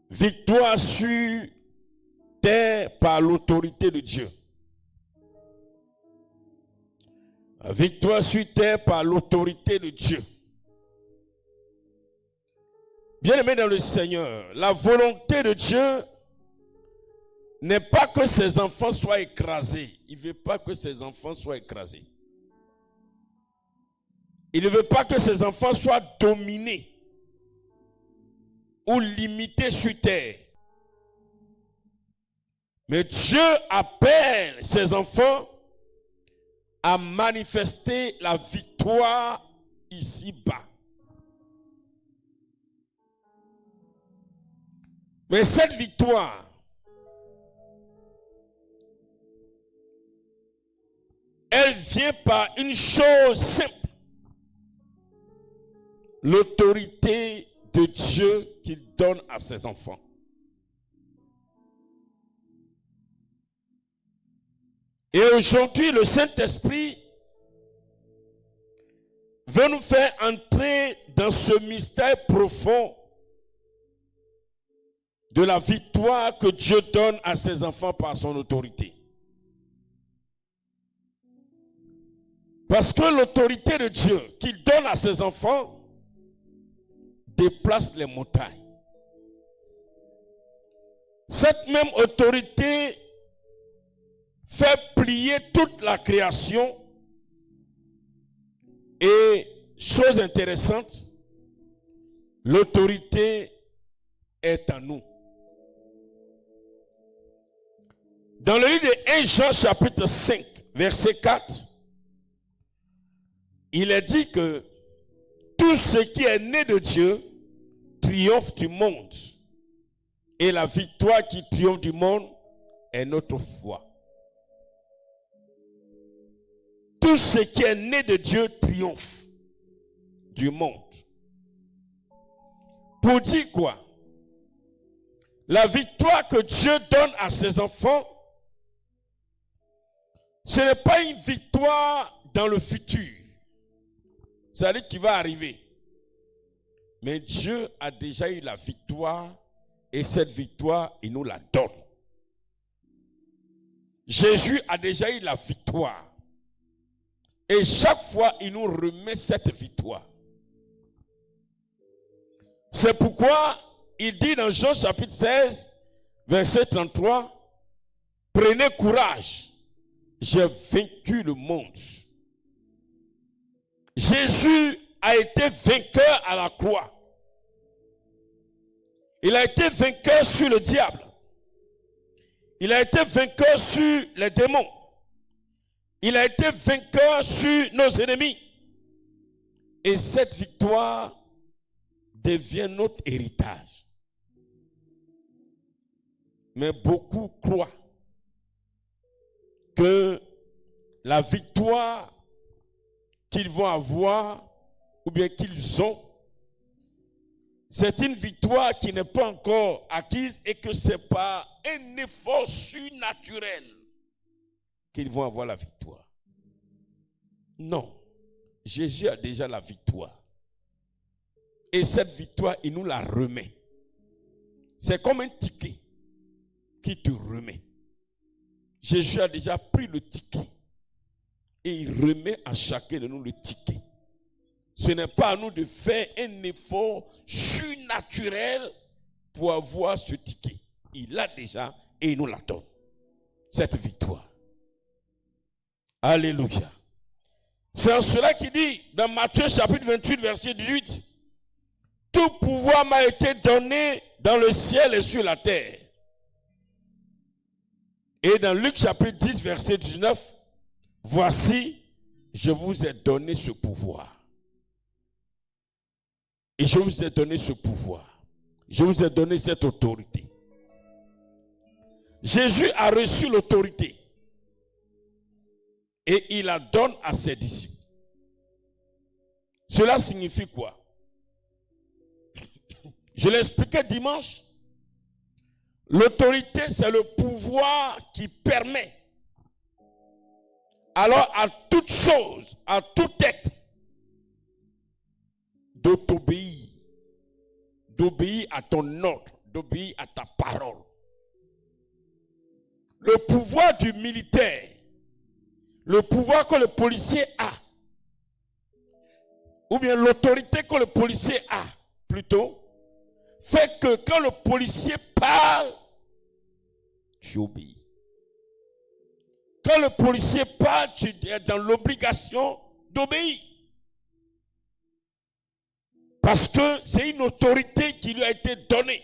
Victoire sur terre par l'autorité de Dieu. Victoire sur terre par l'autorité de Dieu. Bien-aimés dans le Seigneur, la volonté de Dieu n'est pas que ses enfants soient écrasés. Il ne veut pas que ses enfants soient écrasés. Il ne veut pas que ses enfants soient dominés ou limités sur terre. Mais Dieu appelle ses enfants à manifester la victoire ici-bas. Mais cette victoire, elle vient par une chose simple. L'autorité de Dieu qu'il donne à ses enfants. Et aujourd'hui, le Saint-Esprit veut nous faire entrer dans ce mystère profond de la victoire que Dieu donne à ses enfants par son autorité. Parce que l'autorité de Dieu qu'il donne à ses enfants déplace les montagnes. Cette même autorité fait plier toute la création. Et chose intéressante, l'autorité est en nous. Dans le livre de 1 Jean chapitre 5, verset 4, il est dit que tout ce qui est né de Dieu triomphe du monde. Et la victoire qui triomphe du monde est notre foi. Tout ce qui est né de Dieu triomphe du monde. Pour dire quoi? La victoire que Dieu donne à ses enfants, ce n'est pas une victoire dans le futur. C'est-à-dire qui va arriver. Mais Dieu a déjà eu la victoire et cette victoire, il nous la donne. Jésus a déjà eu la victoire. Et chaque fois, il nous remet cette victoire. C'est pourquoi il dit dans Jean chapitre 16, verset 33, prenez courage, j'ai vaincu le monde. Jésus a été vainqueur à la croix. Il a été vainqueur sur le diable. Il a été vainqueur sur les démons. Il a été vainqueur sur nos ennemis. Et cette victoire devient notre héritage. Mais beaucoup croient que la victoire qu'ils vont avoir, ou bien qu'ils ont, c'est une victoire qui n'est pas encore acquise et que c'est par un effort surnaturel qu'ils vont avoir la victoire. Non, Jésus a déjà la victoire. Et cette victoire, il nous la remet. C'est comme un ticket qui te remet. Jésus a déjà pris le ticket et il remet à chacun de nous le ticket. Ce n'est pas à nous de faire un effort surnaturel pour avoir ce ticket. Il l'a déjà et il nous la donne. Cette victoire. Alléluia. C'est en cela qu'il dit dans Matthieu chapitre 28 verset 18, tout pouvoir m'a été donné dans le ciel et sur la terre. Et dans Luc chapitre 10 verset 19, voici, je vous ai donné ce pouvoir. Et je vous ai donné ce pouvoir. Je vous ai donné cette autorité. Jésus a reçu l'autorité. Et il la donne à ses disciples. Cela signifie quoi? Je l'expliquais dimanche. L'autorité, c'est le pouvoir qui permet alors à toute chose, à tout être, d'obéir à ton ordre, d'obéir à ta parole. Le pouvoir du militaire, le pouvoir que le policier a, ou bien l'autorité que le policier a, plutôt, fait que quand le policier parle, tu obéis. Quand le policier parle, tu es dans l'obligation d'obéir. Parce que c'est une autorité qui lui a été donnée.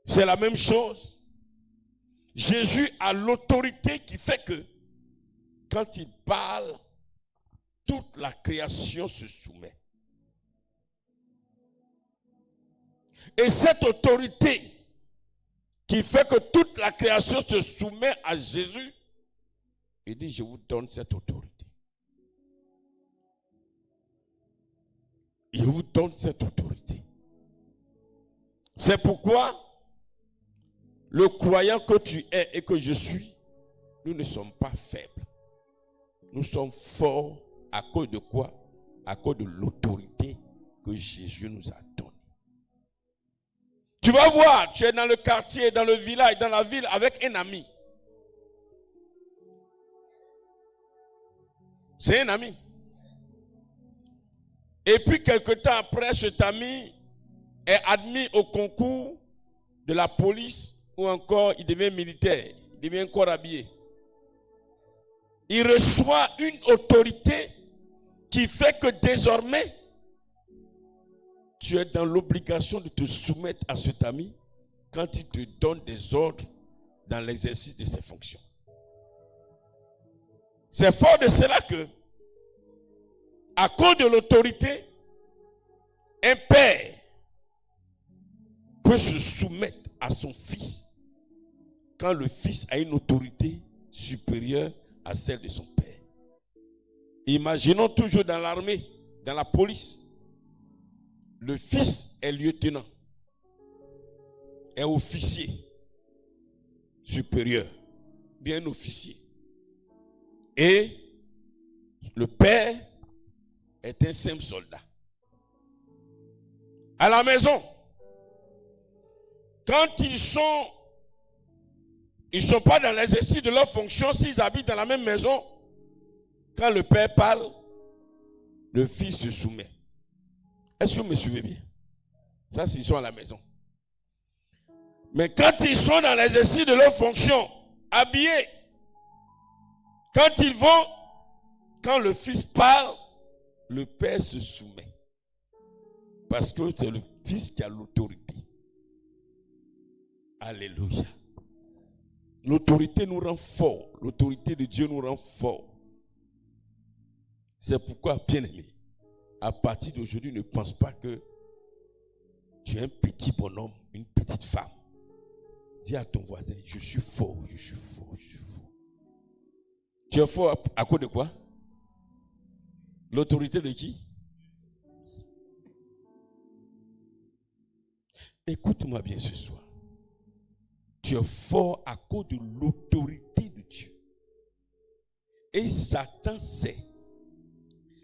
C'est la même chose. Jésus a l'autorité qui fait que quand il parle, toute la création se soumet. Et cette autorité qui fait que toute la création se soumet à Jésus, il dit, je vous donne cette autorité. Je vous donne cette autorité. C'est pourquoi le croyant que tu es et que je suis, nous ne sommes pas faibles. Nous sommes forts à cause de quoi? À cause de l'autorité que Jésus nous a donnée. Tu vas voir, tu es dans le quartier, dans le village, dans la ville avec un ami. C'est un ami. Et puis quelque temps après, cet ami est admis au concours de la police ou encore il devient militaire, il devient corps habillé. Il reçoit une autorité qui fait que désormais, tu es dans l'obligation de te soumettre à cet ami quand il te donne des ordres dans l'exercice de ses fonctions. C'est fort de cela que, à cause de l'autorité, un père peut se soumettre à son fils quand le fils a une autorité supérieure à celle de son père. Imaginons toujours dans l'armée, dans la police, le fils est lieutenant, est officier supérieur, bien officier. Et le père est un simple soldat. À la maison, quand ils sont pas dans l'exercice de leur fonction, s'ils habitent dans la même maison, quand le père parle, le fils se soumet. Est-ce que vous me suivez bien? Ça, s'ils sont à la maison. Mais quand ils sont dans l'exercice de leur fonction, habillés, quand ils vont, quand le fils parle, le père se soumet. Parce que c'est le fils qui a l'autorité. Alléluia. L'autorité nous rend forts. L'autorité de Dieu nous rend forts. C'est pourquoi, bien-aimé, à partir d'aujourd'hui, ne pense pas que tu es un petit bonhomme, une petite femme. Dis à ton voisin, je suis fort, je suis fort, je suis fort. Tu es fort à cause de quoi? L'autorité de qui? Écoute-moi bien ce soir. Tu es fort à cause de l'autorité de Dieu. Et Satan sait.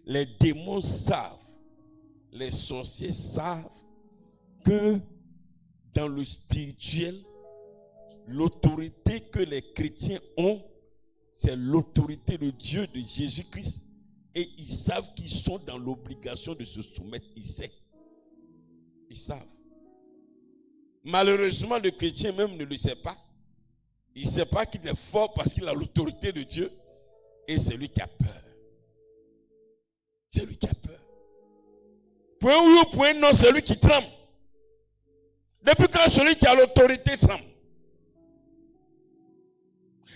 Les démons savent. Les sorciers savent que dans le spirituel, l'autorité que les chrétiens ont, c'est l'autorité de Dieu, de Jésus-Christ. Et ils savent qu'ils sont dans l'obligation de se soumettre. Ils savent. Ils savent. Malheureusement, le chrétien même ne le sait pas. Il ne sait pas qu'il est fort parce qu'il a l'autorité de Dieu. Et c'est lui qui a peur. C'est lui qui a peur. Point oui ou point non, c'est lui qui tremble. Depuis quand celui qui a l'autorité tremble?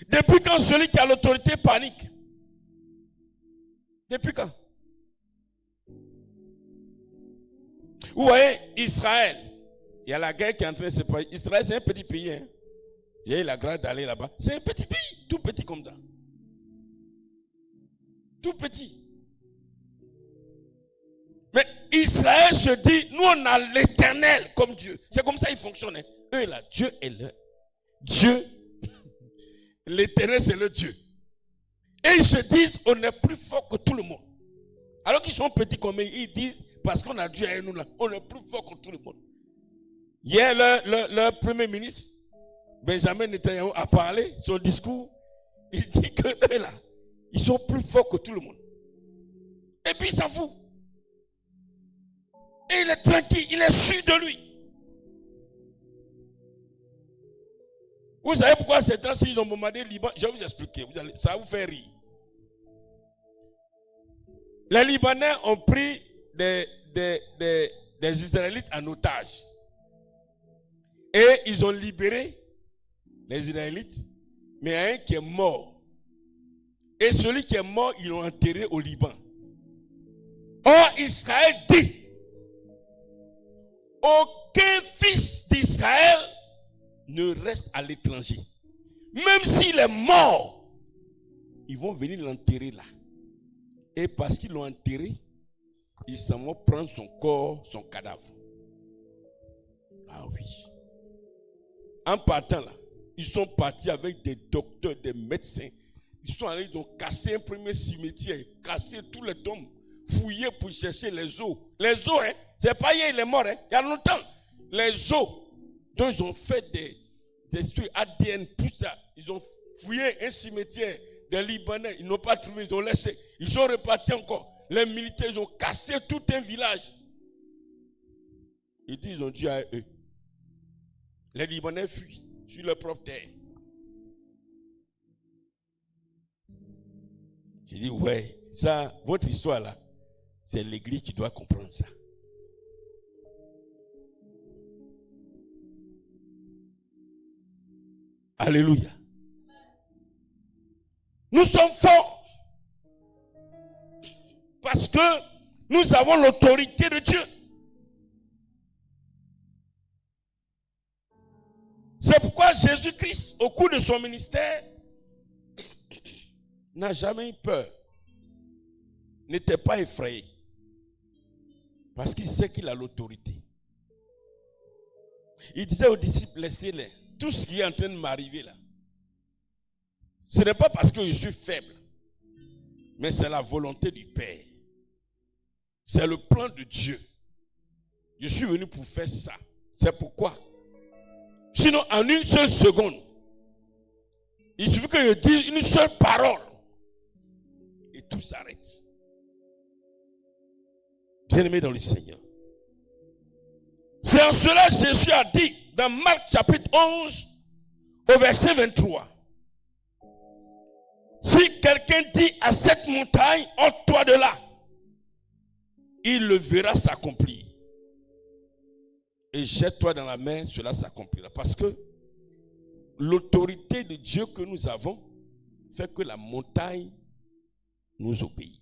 Depuis quand celui qui a l'autorité panique? Depuis quand? Vous voyez, Israël, il y a la guerre qui est en train de se passer. Israël, c'est un petit pays. Hein. J'ai eu la grâce d'aller là-bas. C'est un petit pays, tout petit comme ça. Tout petit. Mais Israël se dit, nous on a l'Éternel comme Dieu. C'est comme ça qu'ils fonctionnent. Hein. Eux là, Dieu est leur Dieu. L'Éternel c'est le Dieu. Et ils se disent, on est plus fort que tout le monde. Alors qu'ils sont petits comme eux, ils disent, parce qu'on a Dieu avec nous là, on est plus fort que tout le monde. Hier, leur premier ministre, Benjamin Netanyahu, a parlé, son discours, il dit que eux là, ils sont plus forts que tout le monde. Et puis il s'en fout. Et il est tranquille, il est sûr de lui. Vous savez pourquoi ces temps-ci ils ont bombardé le Liban? Je vais vous expliquer, ça va vous faire rire. Les Libanais ont pris des Israélites en otage. Et ils ont libéré les Israélites, mais il y a un qui est mort. Et celui qui est mort, ils l'ont enterré au Liban. Or, Israël dit, aucun fils d'Israël ne reste à l'étranger. Même s'il est mort, ils vont venir l'enterrer là. Et parce qu'ils l'ont enterré, ils s'en vont prendre son corps, son cadavre. Ah oui. En partant là, ils sont partis avec des docteurs, des médecins. Ils sont allés, ils ont cassé un premier cimetière, cassé tous les tombes, fouillé pour chercher les os. Les os, hein, c'est pas hier, il est mort, hein, il y a longtemps. Les os, dont ils ont fait des trucs ADN, tout ça. Ils ont fouillé un cimetière des Libanais, ils n'ont pas trouvé, ils ont laissé. Ils sont repartis encore. Les militaires, ils ont cassé tout un village. Ils disent, ils ont dit à eux. Les Libanais fuient sur leur propre terre. J'ai dit, ouais, ça, votre histoire là, c'est l'église qui doit comprendre ça. Alléluia. Nous sommes forts parce que nous avons l'autorité de Dieu. C'est pourquoi Jésus-Christ, au cours de son ministère, n'a jamais eu peur, n'était pas effrayé, parce qu'il sait qu'il a l'autorité. Il disait aux disciples, laissez-les, tout ce qui est en train de m'arriver là, ce n'est pas parce que je suis faible, mais c'est la volonté du Père. C'est le plan de Dieu. Je suis venu pour faire ça. C'est pourquoi. Sinon, en une seule seconde, il suffit que je dise une seule parole et tout s'arrête. Bien-aimé dans le Seigneur. C'est en cela que Jésus a dit dans Marc chapitre 11 au verset 23. Si quelqu'un dit à cette montagne, ôte-toi de là, il le verra s'accomplir. Et jette-toi dans la mer, cela s'accomplira. Parce que l'autorité de Dieu que nous avons fait que la montagne nous obéit.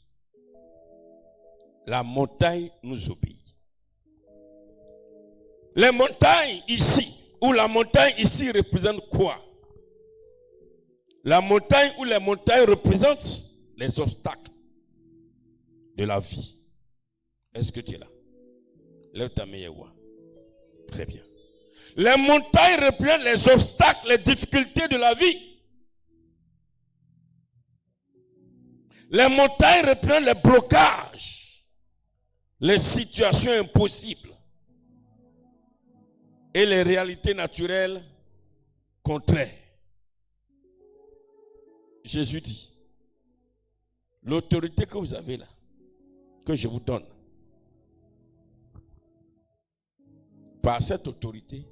La montagne nous obéit. Les montagnes ici, ou la montagne ici représente quoi? La montagne ou les montagnes représentent les obstacles de la vie. Est-ce que tu es là? Lève ta main et vois. Très bien. Les montagnes représentent les obstacles, les difficultés de la vie. Les montagnes représentent les blocages, les situations impossibles et les réalités naturelles contraires. Jésus dit, l'autorité que vous avez là, que je vous donne, par cette autorité,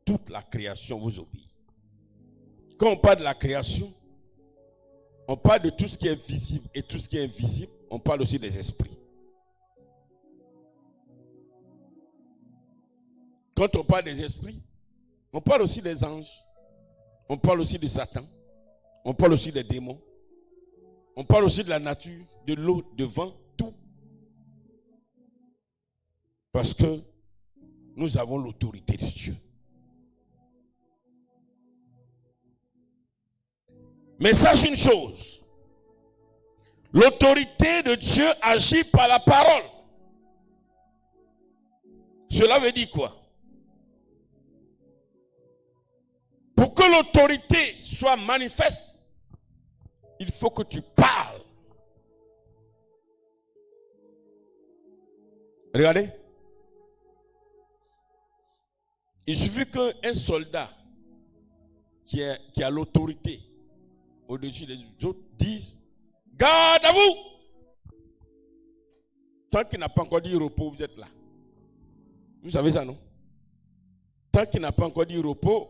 toute la création vous obéit. Quand on parle de la création, on parle de tout ce qui est visible et tout ce qui est invisible. On parle aussi des esprits. Quand on parle des esprits, on parle aussi des anges. On parle aussi de Satan. On parle aussi des démons. On parle aussi de la nature, de l'eau, du vent, tout. Parce que nous avons l'autorité de Dieu. Mais sache une chose. L'autorité de Dieu agit par la parole. Cela veut dire quoi? Pour que l'autorité soit manifeste, il faut que tu parles. Regardez. Il suffit qu'un soldat qui a l'autorité au-dessus des autres dise « Garde à vous !» Tant qu'il n'a pas encore dit repos, vous êtes là. Vous savez ça, non? Tant qu'il n'a pas encore dit repos,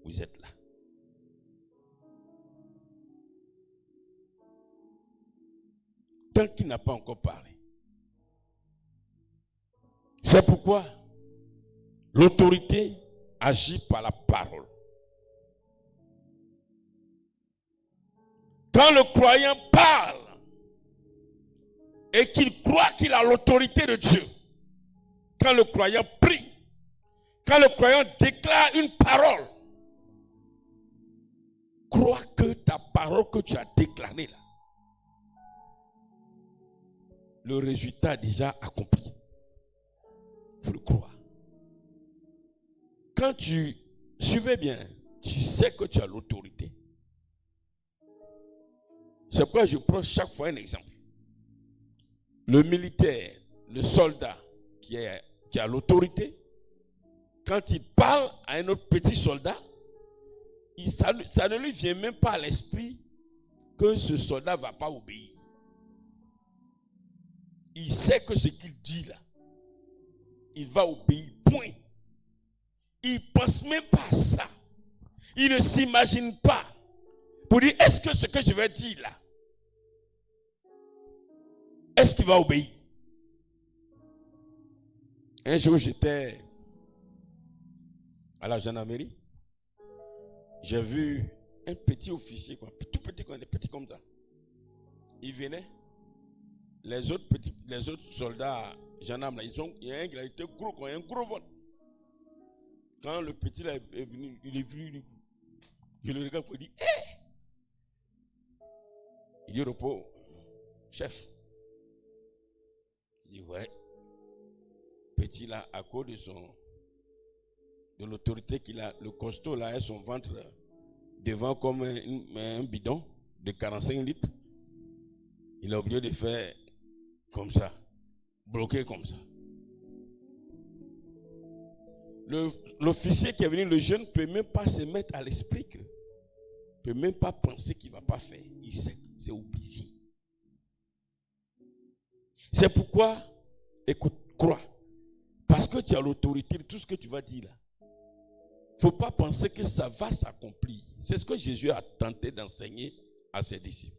vous êtes là. Tant qu'il n'a pas encore parlé. C'est pourquoi l'autorité agit par la parole. Quand le croyant parle et qu'il croit qu'il a l'autorité de Dieu, quand le croyant prie, quand le croyant déclare une parole, crois que ta parole que tu as déclarée là, le résultat est déjà accompli. Il faut le croire. Quand tu suivais bien, tu sais que tu as l'autorité. C'est pourquoi je prends chaque fois un exemple. Le militaire, le soldat qui a l'autorité, quand il parle à un autre petit soldat, ça ne lui vient même pas à l'esprit que ce soldat ne va pas obéir. Il sait que ce qu'il dit là, il va obéir, point. Il ne pense même pas à ça. Il ne s'imagine pas pour dire, est-ce que ce que je vais dire là, est-ce qu'il va obéir? Un jour, j'étais à la gendarmerie. J'ai vu un petit officier, tout petit, petit comme ça. Il venait. Les autres soldats gendarmes, là, il y a un qui a été gros, un gros vol. Quand le petit là est venu, il est venu, je le regarde, il dit, hé! Il dit, repos, chef. Il dit, ouais. Petit là, à cause de l'autorité qu'il a, le costaud là, et son ventre devant comme un bidon de 45 litres. Il a oublié de faire comme ça, bloqué comme ça. L'officier qui est venu, le jeune, ne peut même pas se mettre à l'esprit que, ne peut même pas penser qu'il ne va pas faire. Il sait, c'est obligé. C'est pourquoi, écoute, crois. Parce que tu as l'autorité de tout ce que tu vas dire là. Il ne faut pas penser que ça va s'accomplir. C'est ce que Jésus a tenté d'enseigner à ses disciples.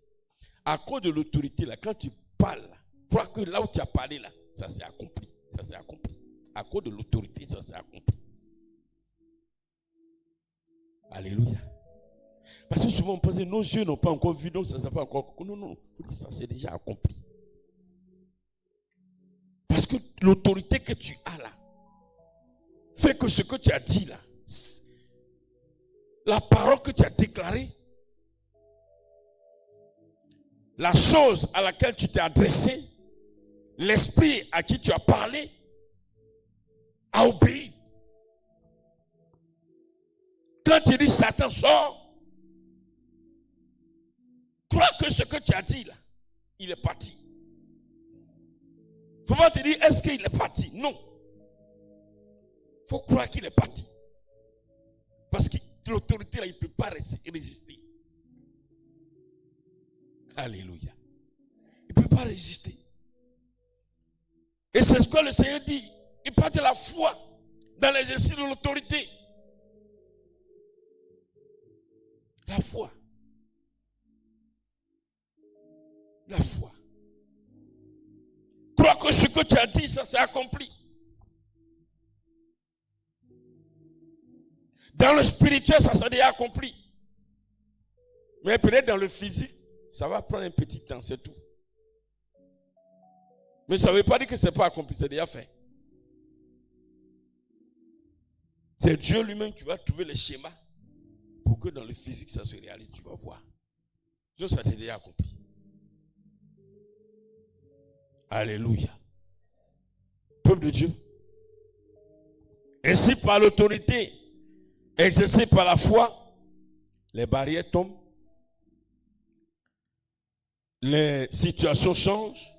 À cause de l'autorité là, quand tu parles, crois que là où tu as parlé là, ça s'est accompli. Ça s'est accompli. À cause de l'autorité, ça s'est accompli. Alléluia. Parce que souvent on pense que nos yeux n'ont pas encore vu, donc ça ne s'est pas encore. Non, ça s'est déjà accompli. Parce que l'autorité que tu as là fait que ce que tu as dit là, la parole que tu as déclarée, la chose à laquelle tu t'es adressé, l'esprit à qui tu as parlé, a obéi. Quand tu dis Satan sort, crois que ce que tu as dit là, il est parti. Il ne faut pas te dire est-ce qu'il est parti. Non. Il faut croire qu'il est parti. Parce que l'autorité là, il ne peut pas résister. Alléluia. Il ne peut pas résister. Et c'est ce que le Seigneur dit. Il parle de la foi dans l'exercice de l'autorité. La foi. La foi. Crois que ce que tu as dit, ça s'est accompli. Dans le spirituel, ça s'est déjà accompli. Mais peut-être dans le physique, ça va prendre un petit temps, c'est tout. Mais ça ne veut pas dire que ce n'est pas accompli, c'est déjà fait. C'est Dieu lui-même qui va trouver les schémas pour que dans le physique, ça se réalise. Tu vas voir. Donc ça s'est déjà accompli. Alléluia. Peuple de Dieu. Ainsi, par l'autorité exercée par la foi, les barrières tombent, les situations changent,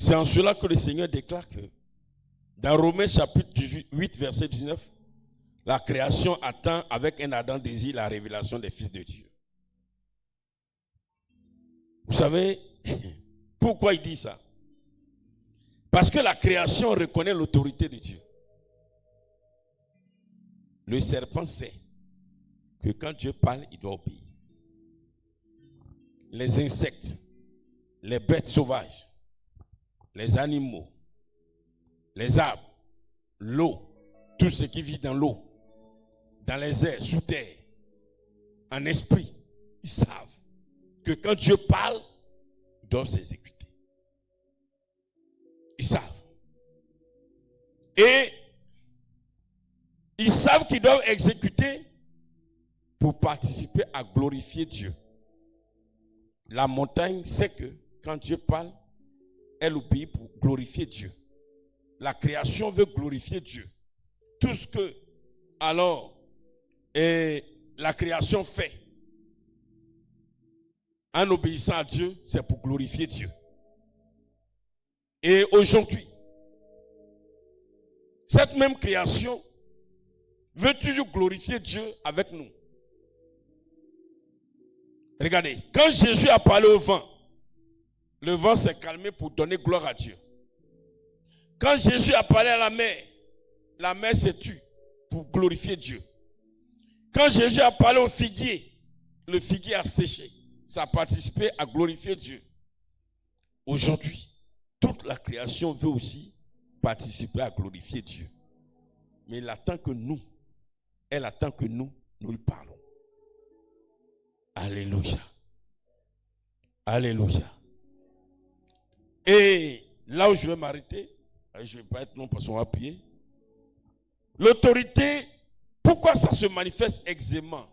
C'est en cela que le Seigneur déclare que dans Romains chapitre 8, verset 19, la création attend avec un ardent désir la révélation des fils de Dieu. Vous savez pourquoi il dit ça? Parce que la création reconnaît l'autorité de Dieu. Le serpent sait que quand Dieu parle, il doit obéir. Les insectes, les bêtes sauvages, les animaux, les arbres, l'eau, tout ce qui vit dans l'eau, dans les airs, sous terre, en esprit, ils savent que quand Dieu parle, ils doivent s'exécuter. Ils savent. Et ils savent qu'ils doivent exécuter pour participer à glorifier Dieu. La montagne sait que quand Dieu parle, elle obéit pour glorifier Dieu. La création veut glorifier Dieu. Tout ce que alors la création fait en obéissant à Dieu, c'est pour glorifier Dieu. Et aujourd'hui, cette même création veut toujours glorifier Dieu avec nous. Regardez, quand Jésus a parlé au vent, le vent s'est calmé pour donner gloire à Dieu. Quand Jésus a parlé à la mer s'est tue pour glorifier Dieu. Quand Jésus a parlé au figuier, le figuier a séché. Ça a participé à glorifier Dieu. Aujourd'hui, toute la création veut aussi participer à glorifier Dieu. Mais elle attend que nous lui parlons. Alléluia. Alléluia. Et là où je vais m'arrêter, je ne vais pas être long parce qu'on va appuyer. L'autorité, pourquoi ça se manifeste aisément?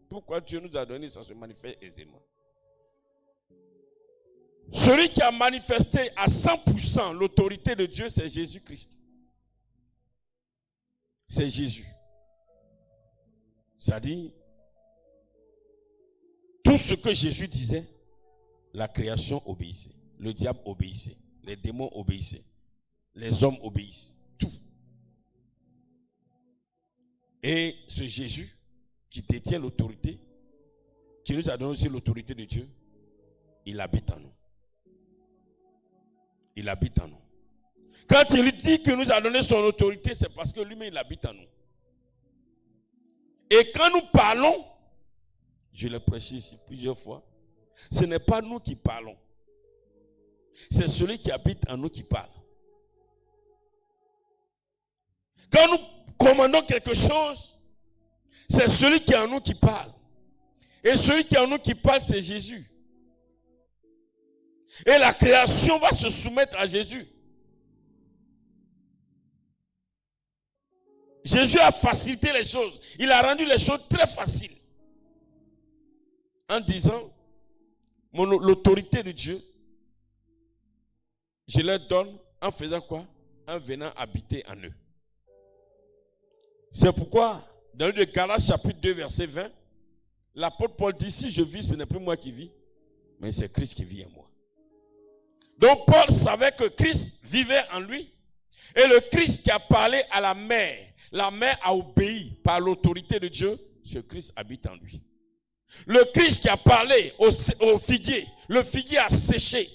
Pourquoi Dieu nous a donné, ça se manifeste aisément? Celui qui a manifesté à 100% l'autorité de Dieu, c'est Jésus-Christ. C'est Jésus. C'est-à-dire, tout ce que Jésus disait, la création obéissait. Le diable obéissait. Les démons obéissaient. Les hommes obéissent. Tout. Et ce Jésus qui détient l'autorité, qui nous a donné aussi l'autorité de Dieu, il habite en nous. Il habite en nous. Quand il dit qu'il nous a donné son autorité, c'est parce que lui-même il habite en nous. Et quand nous parlons, je l'ai prêché ici plusieurs fois, ce n'est pas nous qui parlons. C'est celui qui habite en nous qui parle. Quand nous commandons quelque chose, c'est celui qui est en nous qui parle. Et celui qui est en nous qui parle, c'est Jésus. Et la création va se soumettre à Jésus. Jésus a facilité les choses. Il a rendu les choses très faciles. En disant, l'autorité de Dieu, je leur donne en faisant quoi? En venant habiter en eux. C'est pourquoi, dans le Galates chapitre 2, verset 20, l'apôtre Paul dit, si je vis, ce n'est plus moi qui vis, mais c'est Christ qui vit en moi. Donc Paul savait que Christ vivait en lui. Et le Christ qui a parlé à la mer a obéi par l'autorité de Dieu, ce Christ habite en lui. Le Christ qui a parlé au figuier, le figuier a séché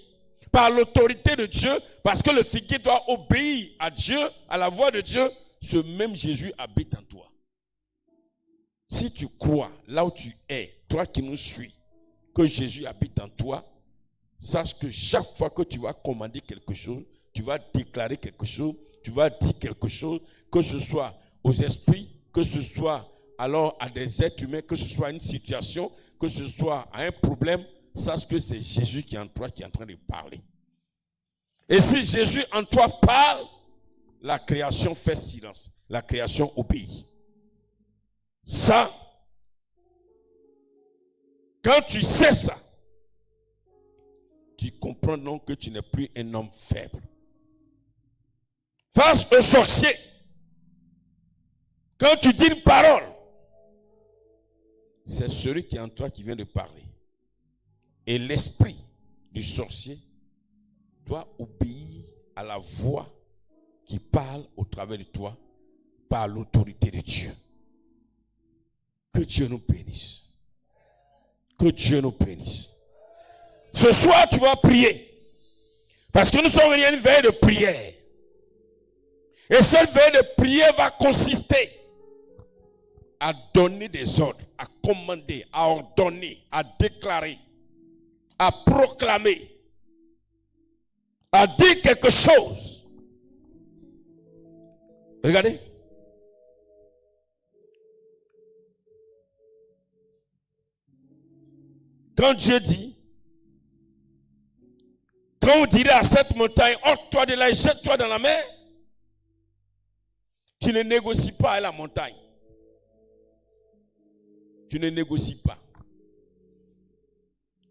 par l'autorité de Dieu, parce que le figuier doit obéir à Dieu, à la voix de Dieu, ce même Jésus habite en toi. Si tu crois là où tu es, toi qui nous suis, que Jésus habite en toi, sache que chaque fois que tu vas commander quelque chose, tu vas déclarer quelque chose, tu vas dire quelque chose, que ce soit aux esprits, que ce soit alors à des êtres humains, que ce soit à une situation, que ce soit à un problème, sache que c'est Jésus qui est en toi, qui est en train de parler. Et si Jésus en toi parle, la création fait silence, la création obéit. Ça, quand tu sais ça, tu comprends donc que tu n'es plus un homme faible. Face au sorcier, quand tu dis une parole, c'est celui qui est en toi qui vient de parler. Et l'esprit du sorcier doit obéir à la voix qui parle au travers de toi par l'autorité de Dieu. Que Dieu nous bénisse. Que Dieu nous bénisse. Ce soir, tu vas prier. Parce que nous sommes venus à une veille de prière. Et cette veille de prière va consister à donner des ordres, à commander, à ordonner, à déclarer, à proclamer, à dire quelque chose. Regardez. Quand Dieu dit, quand on dirait à cette montagne, ôte-toi de là et jette-toi dans la mer, tu ne négocies pas avec la montagne. Tu ne négocies pas.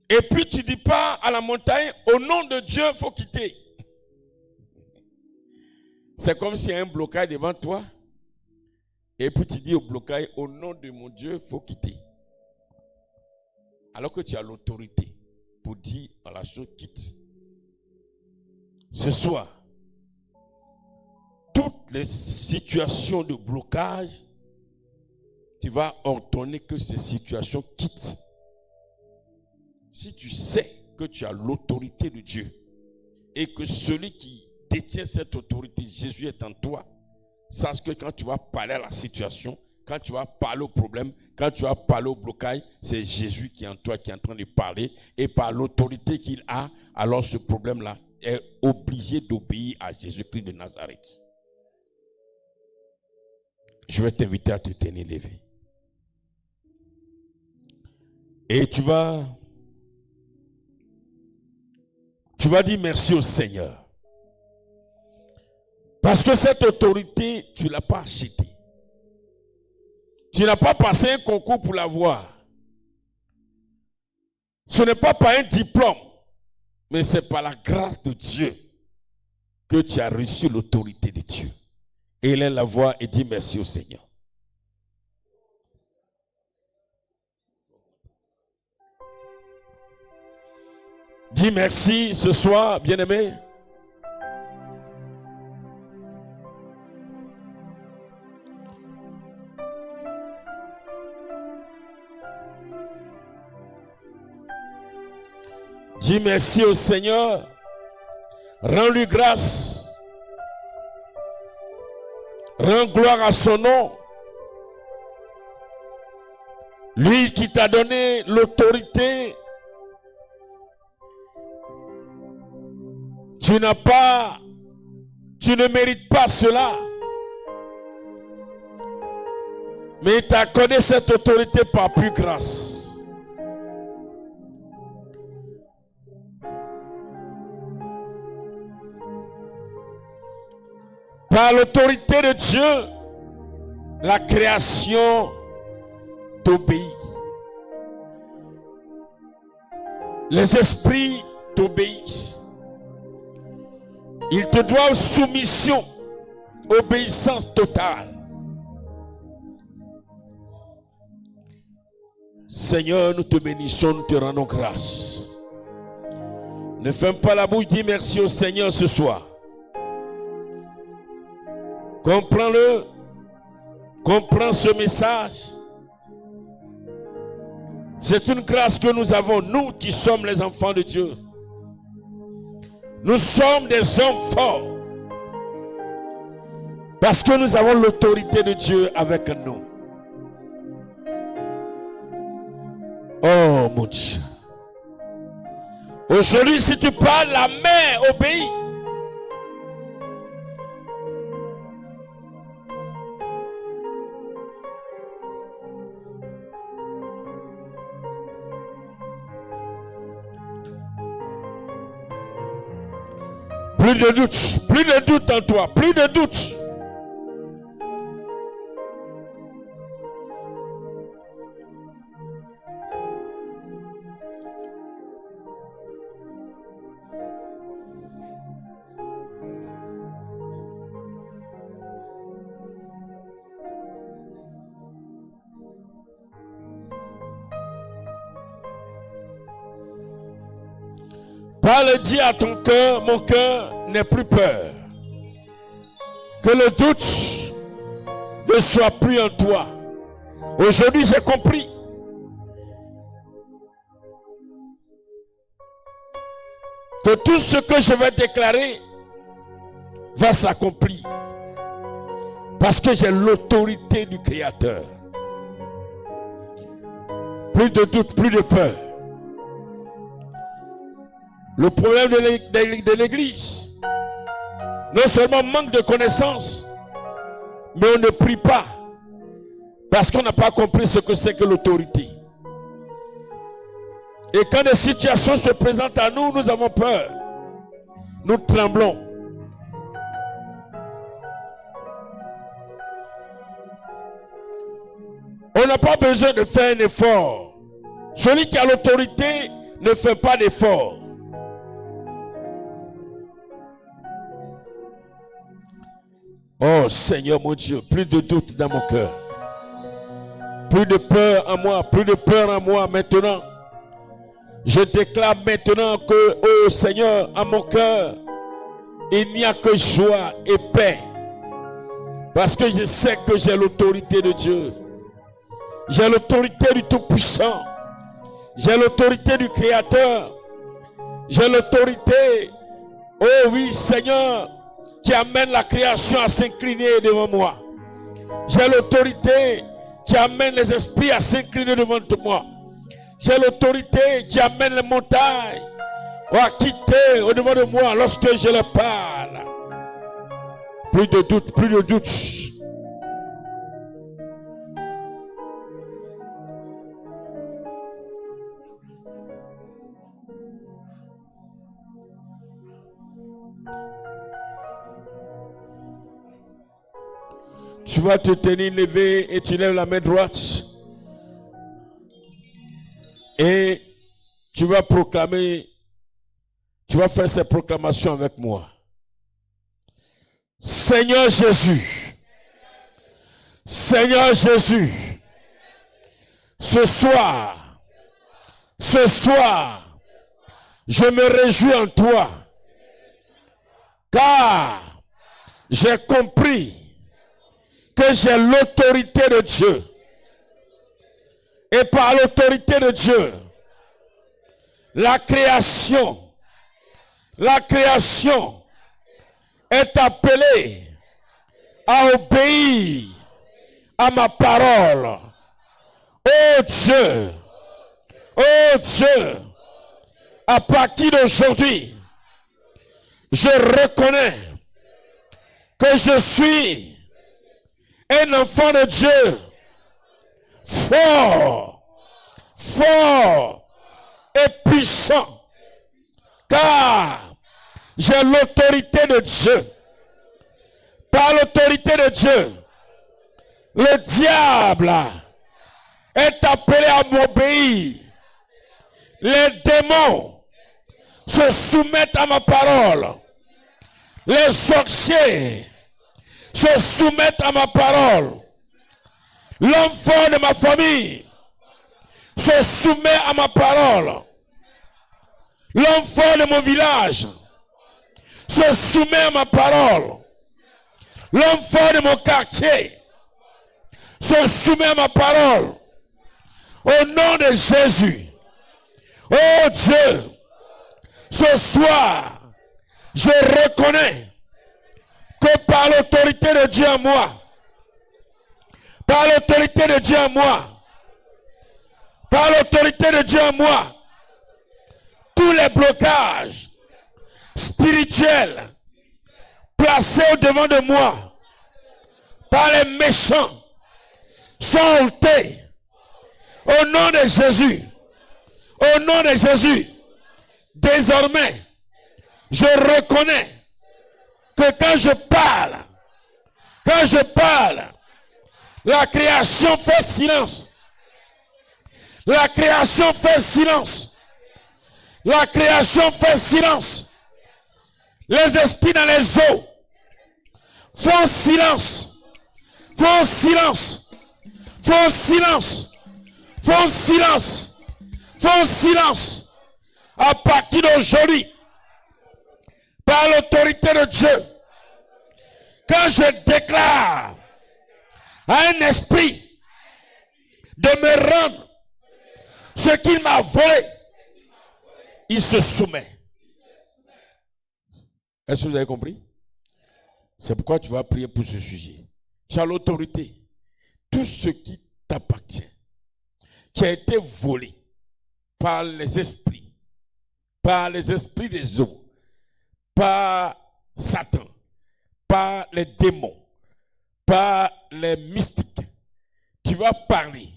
Et puis tu ne dis pas à la montagne, au nom de Dieu, il faut quitter. C'est comme s'il y a un blocage devant toi. Et puis tu dis au blocage, au nom de mon Dieu, il faut quitter. Alors que tu as l'autorité pour dire à la chose quitte. Ce soir, toutes les situations de blocage, tu vas ordonner que ces situations quittent. Si tu sais que tu as l'autorité de Dieu et que celui qui détient cette autorité, Jésus est en toi, sache que quand tu vas parler à la situation, quand tu vas parler au problème, quand tu vas parler au blocage, c'est Jésus qui est en toi, qui est en train de parler. Et par l'autorité qu'il a, alors ce problème-là est obligé d'obéir à Jésus-Christ de Nazareth. Je vais t'inviter à te tenir levé. Et tu vas dire merci au Seigneur. Parce que cette autorité, tu ne l'as pas achetée. Tu n'as pas passé un concours pour l'avoir. Ce n'est pas par un diplôme, mais c'est par la grâce de Dieu que tu as reçu l'autorité de Dieu. Et élève la voix et dis merci au Seigneur. Dis merci ce soir, bien-aimé. Dis merci au Seigneur. Rends-lui grâce. Rends gloire à son nom. Lui qui t'a donné l'autorité. Tu ne mérites pas cela. Mais il t'a accordé cette autorité par pure grâce. Par l'autorité de Dieu, la création t'obéit. Les esprits t'obéissent. Ils te doivent soumission, obéissance totale. Seigneur, nous te bénissons, nous te rendons grâce. Ne ferme pas la bouche, dis merci au Seigneur ce soir. Comprends-le. Comprends ce message. C'est une grâce que nous avons, nous qui sommes les enfants de Dieu. Nous sommes des hommes forts. Parce que nous avons l'autorité de Dieu avec nous. Oh mon Dieu. Aujourd'hui, si tu parles, la mer obéit. Plus de doute en toi, plus de doute. Parle, dis à ton cœur, mon cœur n'ait plus peur. Que le doute ne soit plus en toi. Aujourd'hui, j'ai compris. Que tout ce que je vais déclarer va s'accomplir. Parce que j'ai l'autorité du Créateur. Plus de doute, plus de peur. Le problème de l'Église, non seulement manque de connaissances, mais on ne prie pas. Parce qu'on n'a pas compris ce que c'est que l'autorité. Et quand des situations se présentent à nous, nous avons peur. Nous tremblons. On n'a pas besoin de faire un effort. Celui qui a l'autorité ne fait pas d'effort. Oh Seigneur mon Dieu, plus de doute dans mon cœur. Plus de peur en moi, plus de peur en moi maintenant. Je déclare maintenant que, oh Seigneur, en mon cœur, il n'y a que joie et paix. Parce que je sais que j'ai l'autorité de Dieu. J'ai l'autorité du Tout-Puissant. J'ai l'autorité du Créateur. J'ai l'autorité, oh oui Seigneur, qui amène la création à s'incliner devant moi. J'ai l'autorité qui amène les esprits à s'incliner devant moi. J'ai l'autorité qui amène les montagnes à quitter au devant de moi lorsque je leur parle. Plus de doute, plus de doute. Tu vas te tenir levé et tu lèves la main droite. Et tu vas proclamer, tu vas faire ces proclamations avec moi. Seigneur Jésus, Seigneur Jésus, ce soir, je me réjouis en toi, car j'ai compris que j'ai l'autorité de Dieu. Et par l'autorité de Dieu, la création est appelée à obéir à ma parole. Oh Dieu, à partir d'aujourd'hui, je reconnais que je suis un enfant de Dieu. Fort et puissant, car j'ai l'autorité de Dieu. Par l'autorité de Dieu, le diable est appelé à m'obéir. Les démons se soumettent à ma parole. Les sorciers se soumettent à ma parole. L'enfant de ma famille se soumet à ma parole. L'enfant de mon village se soumet à ma parole. L'enfant de mon quartier se soumet à ma parole. Au nom de Jésus. Oh Dieu, ce soir, je reconnais que par l'autorité de Dieu en moi, par l'autorité de Dieu en moi, par l'autorité de Dieu en moi, tous les blocages spirituels placés au devant de moi par les méchants sont ôtés. Au nom de Jésus, au nom de Jésus, désormais, je reconnais que quand je parle, la création fait silence. La création fait silence. La création fait silence. Les esprits dans les eaux font silence. Font silence. Font silence. Font silence. Font silence. À partir d'aujourd'hui, par l'autorité de Dieu, quand je déclare à un esprit de me rendre ce qu'il m'a volé, il se soumet. Est-ce que vous avez compris? C'est pourquoi tu vas prier pour ce sujet. Tu as l'autorité. Tout ce qui t'appartient, qui a été volé par les esprits des eaux, par Satan, par les démons, par les mystiques, tu vas parler,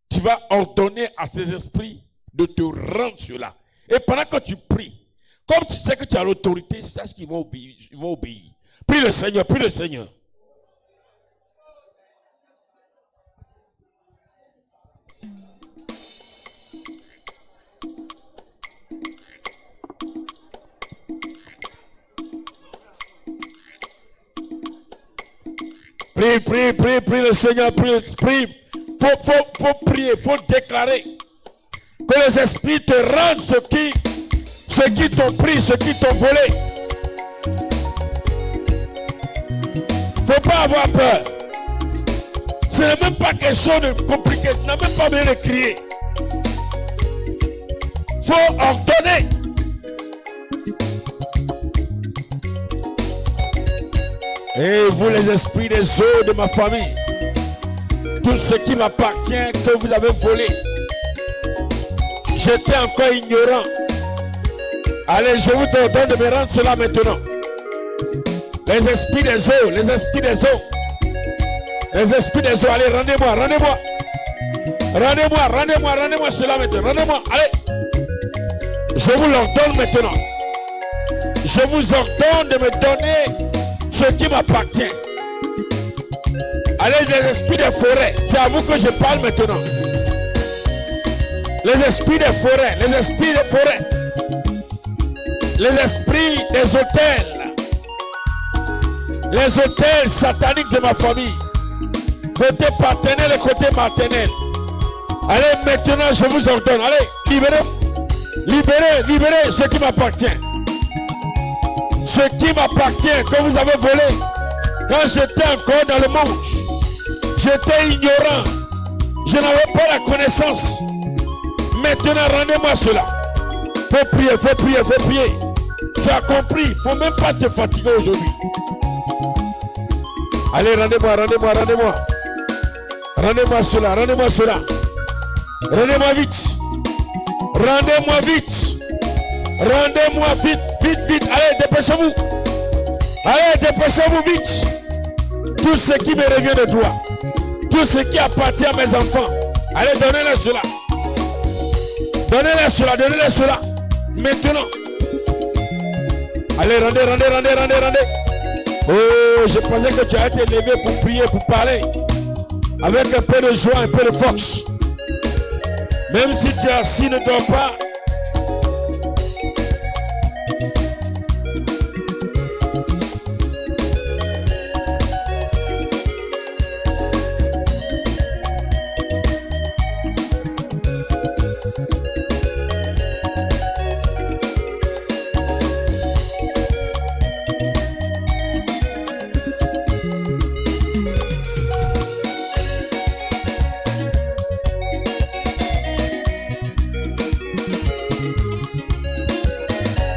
tu vas ordonner à ces esprits de te rendre cela. Et pendant que tu pries, comme tu sais que tu as l'autorité, sache qu'ils vont obéir. Ils vont obéir. Prie le Seigneur, prie le Seigneur. Prie le Seigneur, prie. Faut prier, faut déclarer que les esprits te rendent ce qui t'ont pris, ce qui t'ont volé. Faut pas avoir peur. Ce n'est même pas quelque chose de compliqué. Tu n'as même pas besoin de crier. Faut ordonner. Et vous les esprits des eaux de ma famille, tout ce qui m'appartient que vous avez volé, j'étais encore ignorant. Allez, je vous ordonne de me rendre cela maintenant. Les esprits des eaux, les esprits des eaux, les esprits des eaux, allez, rendez-moi cela maintenant, rendez-moi, allez. Je vous l'ordonne maintenant. Je vous ordonne de me donner ce qui m'appartient. Allez, les esprits des forêts, c'est à vous que je parle maintenant. Les esprits des forêts, les esprits des forêts, les esprits des hôtels, les hôtels sataniques de ma famille, côté paternel et côté maternel. Allez, maintenant, je vous ordonne, allez, libérez ce qui m'appartient. Ce qui m'appartient, que vous avez volé, quand j'étais encore dans le monde, j'étais ignorant, je n'avais pas la connaissance. Maintenant, rendez-moi cela. Faut prier. Tu as compris, il ne faut même pas te fatiguer aujourd'hui. Allez, rendez-moi. Rendez-moi cela. Rendez-moi vite. Rendez-moi vite. Allez, dépêchez-vous. Vite. Tout ce qui me revient de toi. Tout ce qui appartient à mes enfants. Allez, donnez-les cela. Donnez-les cela. Maintenant. Allez, rendez. Oh, je pensais que tu as été levé pour prier, pour parler. Avec un peu de joie, un peu de force. Même si tu es assis, ne dors pas.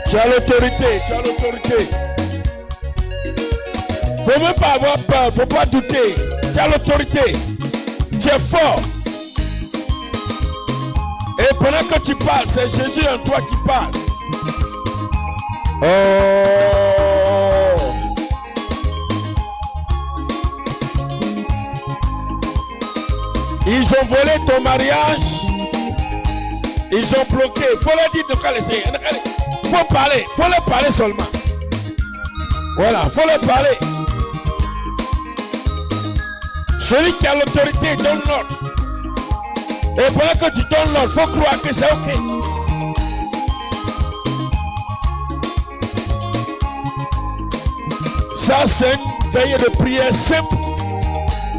Tu as l'autorité. Faut même pas avoir peur, faut pas douter. Tu as l'autorité. Tu es fort. Et pendant que tu parles, c'est Jésus en toi qui parle. Oh. Ils ont volé ton mariage. Ils ont bloqué. Il faut leur dire de quoi laisser. Faut leur parler seulement. Voilà, faut leur parler. Celui qui a l'autorité donne l'ordre. Et pendant que tu donnes l'ordre, il faut croire que c'est ok. Ça, c'est une veillée de prière simple,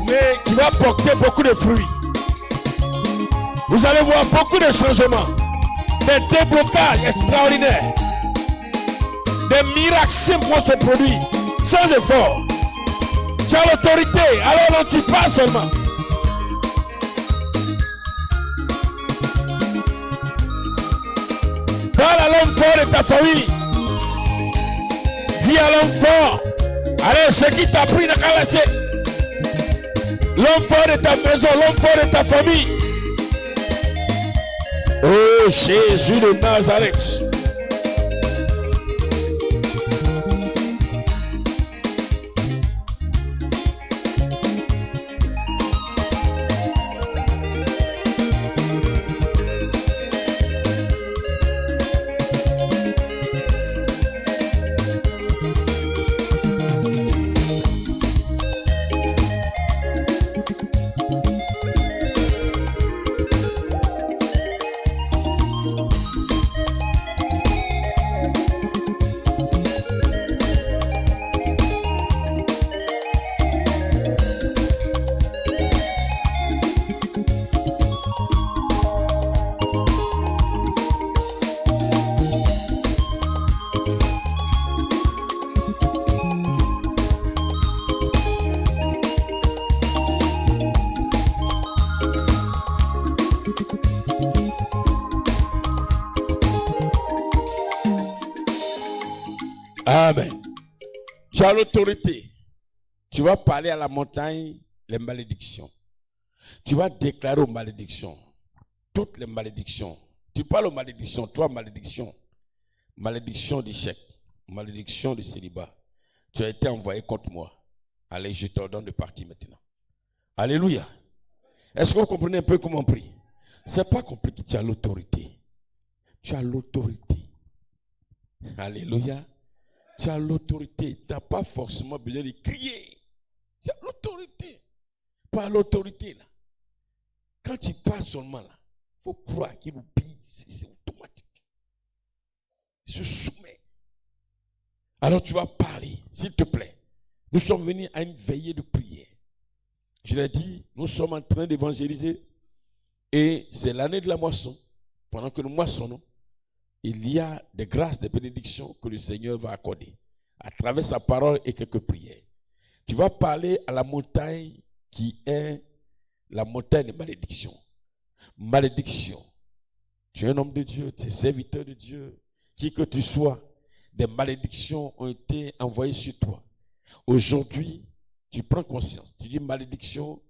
mais qui va porter beaucoup de fruits. Vous allez voir beaucoup de changements, des déblocages extraordinaires. Des miracles simples vont se produire sans effort. Tu as l'autorité, alors non, tu parles seulement. Parle à l'homme fort de ta famille. Dis à l'homme fort. Allez, ce qui t'a pris n'a qu'à lâcher. L'homme fort de ta maison, l'homme fort de ta famille. Oh Jésus de Nazareth. Amen. Tu as l'autorité. Tu vas parler à la montagne les malédictions. Tu vas déclarer aux malédictions. Toutes les malédictions. Tu parles aux malédictions. Trois malédictions. Malédiction d'échec. Malédiction de célibat. Tu as été envoyé contre moi. Allez, je t'ordonne de partir maintenant. Alléluia. Est-ce que vous comprenez un peu comment on prie? C'est pas compliqué. Tu as l'autorité. Tu as l'autorité. Alléluia. Tu as l'autorité. Tu n'as pas forcément besoin de crier. Tu as l'autorité. Pas l'autorité là. Quand tu parles seulement là, il faut croire qu'il obéit. C'est automatique. Il se soumet. Alors tu vas parler, s'il te plaît. Nous sommes venus à une veillée de prière. Je l'ai dit, nous sommes en train d'évangéliser. Et c'est l'année de la moisson. Pendant que nous moissonnons, il y a des grâces, des bénédictions que le Seigneur va accorder à travers sa parole et quelques prières. Tu vas parler à la montagne qui est la montagne de malédiction. Malédiction. Tu es un homme de Dieu, tu es serviteur de Dieu. Qui que tu sois, des malédictions ont été envoyées sur toi. Aujourd'hui, tu prends conscience. Tu dis malédiction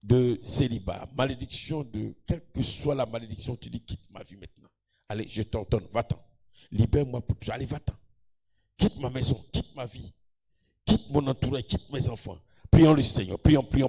de célibat, malédiction de quelle que soit la malédiction, tu dis quitte ma vie maintenant. Allez, je t'ordonne, va-t'en. Libère-moi pour toi. Allez, va-t'en. Quitte ma maison, quitte ma vie. Quitte mon entourage, quitte mes enfants. Prions le Seigneur. Prions. Prie.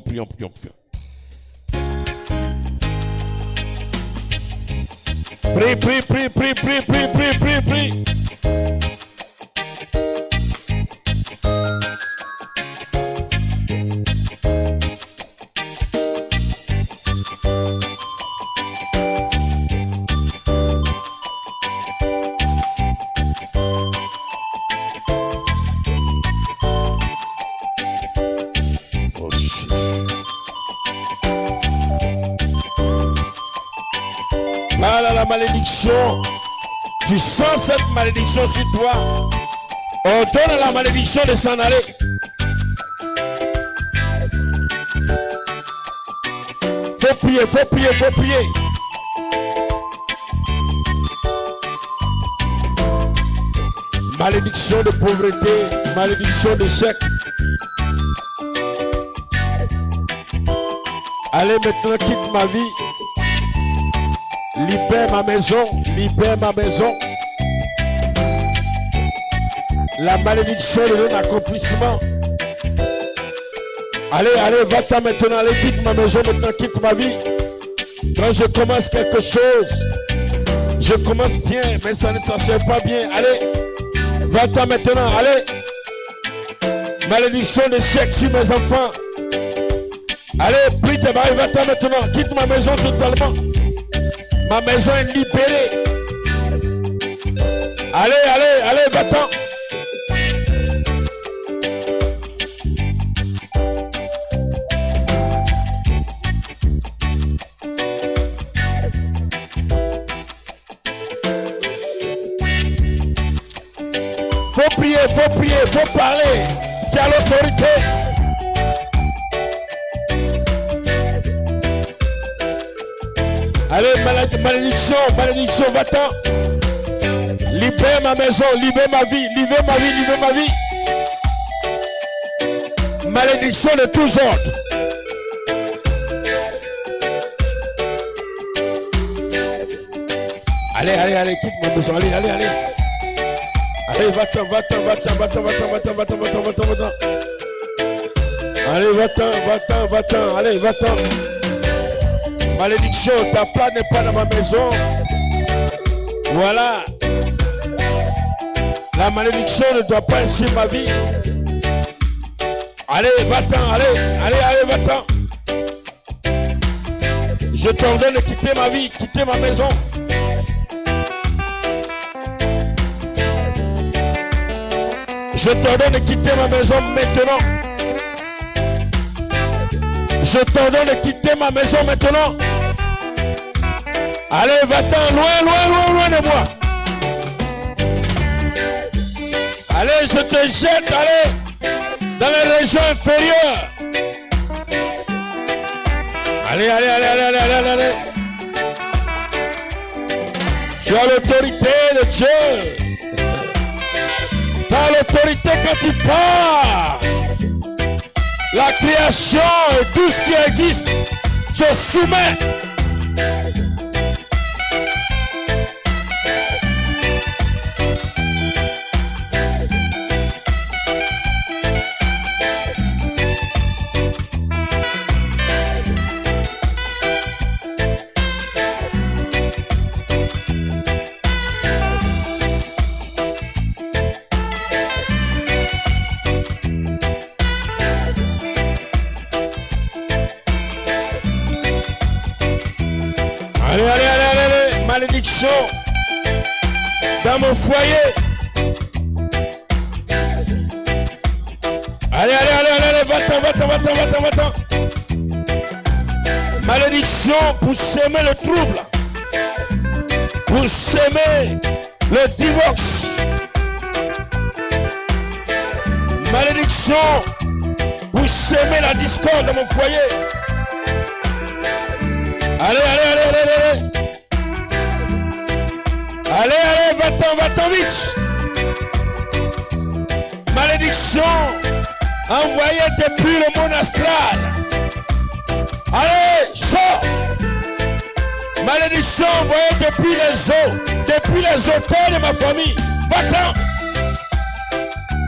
Parle à la malédiction. Tu sens cette malédiction sur toi. Ordonne à la malédiction de s'en aller. Faut prier. Malédiction de pauvreté, malédiction d'échec. Allez maintenant, quitte ma vie. Libère ma maison. La malédiction de non-accomplissement. Allez, va-t'en maintenant, allez, quitte ma maison maintenant, quitte ma vie. Quand je commence quelque chose, je commence bien, mais ça ne s'achève pas bien. Allez, va-t'en maintenant, allez. Malédiction d'échec sur mes enfants. Allez, prie tes maris, va-t'en maintenant, quitte ma maison totalement. Ma maison est libérée. Allez, va-t'en. faut parler. Tu as l'autorité. Allez, malédiction, malédiction, va-t'en. Libère ma maison, libère ma vie, libère ma vie, libère ma vie. Malédiction de tous ordres. Allez, allez, allez, quitte ma maison, allez, allez, allez. Allez, va-t'en, va-t'en, va-t'en, va-t'en, va-t'en, va-t'en, va-t'en, va-t'en, va-t'en, va-t'en. Allez, va-t'en, va-t'en, va-t'en, allez, va-t'en. Malédiction, ta place n'est pas dans ma maison. Voilà. La malédiction ne doit pas suivre ma vie. Allez, va-t'en, allez, allez, allez, va-t'en. Je t'ordonne de quitter ma vie, quitter ma maison. Je t'ordonne de quitter ma maison maintenant. Je t'ordonne de quitter ma maison maintenant. Allez, va-t'en, loin, loin, loin, loin de moi. Allez, je te jette, allez, dans les régions inférieures. Allez, allez, allez, allez, allez, allez, allez. Tu as l'autorité de Dieu. Tu as l'autorité quand tu pars. La création et tout ce qui existe, je soumets. Allez, allez, allez, allez, allez, malédiction dans mon foyer. Allez, allez, allez, allez, allez, va-t'en, va-t'en, va-t'en, va-t'en, va-t'en. Malédiction pour semer le trouble, pour semer le divorce. Malédiction pour semer la discorde dans mon foyer. Allez, allez, allez, allez, allez. Allez, allez, va-t'en, va-t'en vite. Malédiction envoyée depuis le monde astral. Allez, sors. Malédiction envoyée depuis les auteurs de ma famille. Va-t'en.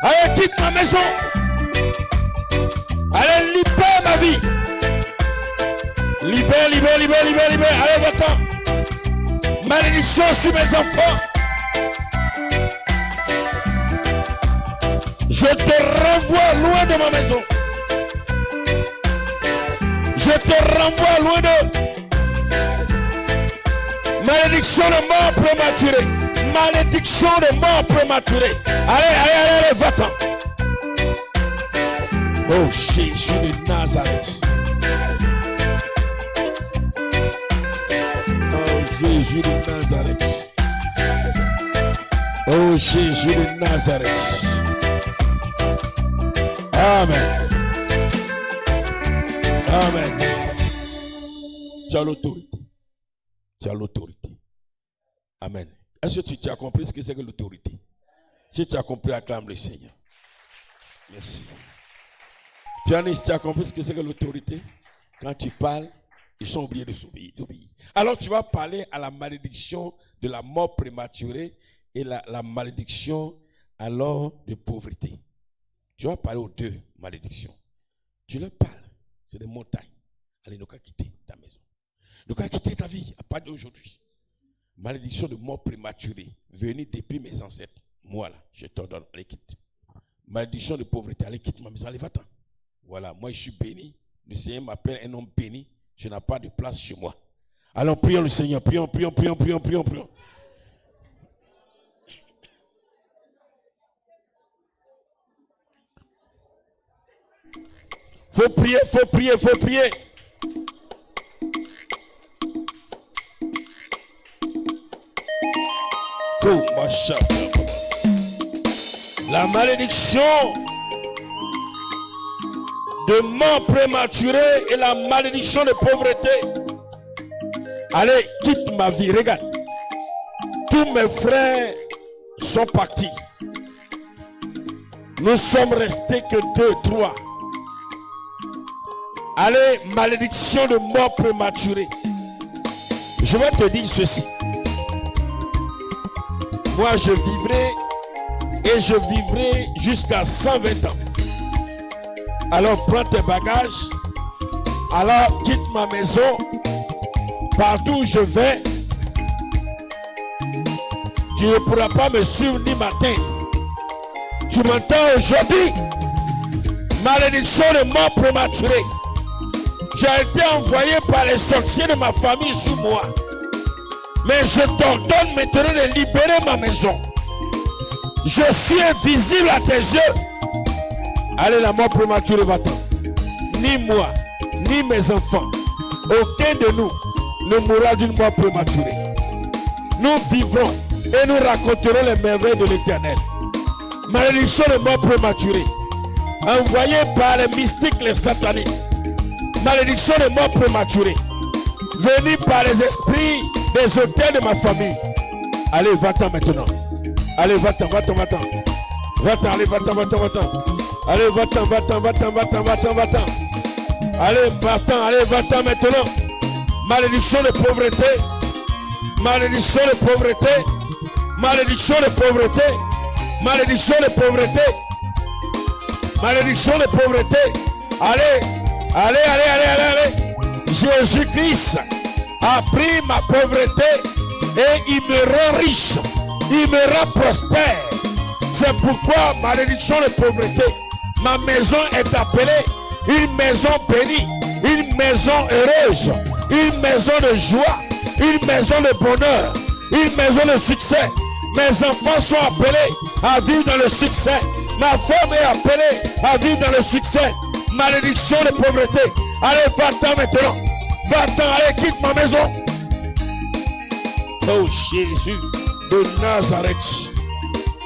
Allez, quitte ma maison. Allez, libère ma vie. Libère, libère, libère, libère, libère. Allez, va-t'en. Malédiction sur mes enfants. Je te renvoie loin de ma maison. Je te renvoie loin de... Malédiction de mort prématurée. Malédiction de mort prématurée. Allez, allez, allez, allez, va-t'en. Oh, Jésus de Nazareth. Jésus de Nazareth. Oh Jésus de Nazareth. Amen. Amen. Tu as l'autorité. Tu as l'autorité. Amen. Est-ce que tu as compris ce que c'est que l'autorité? Si tu as compris, acclame le Seigneur. Merci. Pianiste, tu as compris ce que c'est que l'autorité? Quand tu parles, ils sont obligés d'obéir. Alors tu vas parler à la malédiction de la mort prématurée et la malédiction alors de pauvreté. Tu vas parler aux deux malédictions. Tu leur parles. C'est des montagnes. Allez, nous allons quitter ta maison. Nous allons quitter ta vie à partir d'aujourd'hui. Malédiction de mort prématurée venue depuis mes ancêtres. Moi là, je t'ordonne, allez quitte. Malédiction de pauvreté, allez quitte ma maison, allez va-t'en. Voilà, moi je suis béni. Le Seigneur m'appelle un homme béni. Tu n'as pas de place chez moi. Alors prions le Seigneur, prions. Faut prier. La malédiction de mort prématurée et la malédiction de pauvreté. Allez, quitte ma vie. Regarde. Tous mes frères sont partis. Nous sommes restés que 2, 3. Allez, malédiction de mort prématurée. Je vais te dire ceci. Moi, je vivrai et je vivrai jusqu'à 120 ans. Alors, prends tes bagages. Alors, quitte ma maison. Partout où je vais, tu ne pourras pas me suivre ni m'atteindre. Tu m'entends aujourd'hui? Malédiction de mort prématurée. J'ai été envoyé par les sorciers de ma famille sur moi. Mais je t'ordonne maintenant de libérer ma maison. Je suis invisible à tes yeux. Allez, la mort prématurée va-t'en. Ni moi, ni mes enfants, aucun de nous ne mourra d'une mort prématurée. Nous vivrons et nous raconterons les merveilles de l'Éternel. Malédiction de mort prématurée, envoyée par les mystiques, les satanistes. Malédiction de mort prématurée, venue par les esprits des auteurs de ma famille. Allez, va-t'en maintenant. Allez, va-t'en, va-t'en, va-t'en. Va-t'en, allez, va-t'en, va-t'en, va-t'en. Allez, va-t'en, va-t'en, va-t'en, va-t'en, va-t'en, va-t'en. Allez, va-t'en, allez, va-t'en maintenant. Malédiction de pauvreté. Malédiction de pauvreté. Malédiction de pauvreté. Malédiction de pauvreté. Malédiction de pauvreté. Allez, allez, allez, allez, allez, allez. Jésus-Christ a pris ma pauvreté et il me rend riche. Il me rend prospère. C'est pourquoi, malédiction de pauvreté, ma maison est appelée une maison bénie, une maison heureuse, une maison de joie, une maison de bonheur, une maison de succès. Mes enfants sont appelés à vivre dans le succès. Ma femme est appelée à vivre dans le succès. Malédiction de pauvreté. Allez, va-t'en maintenant. Va-t'en, allez, quitte ma maison. Oh Jésus de Nazareth.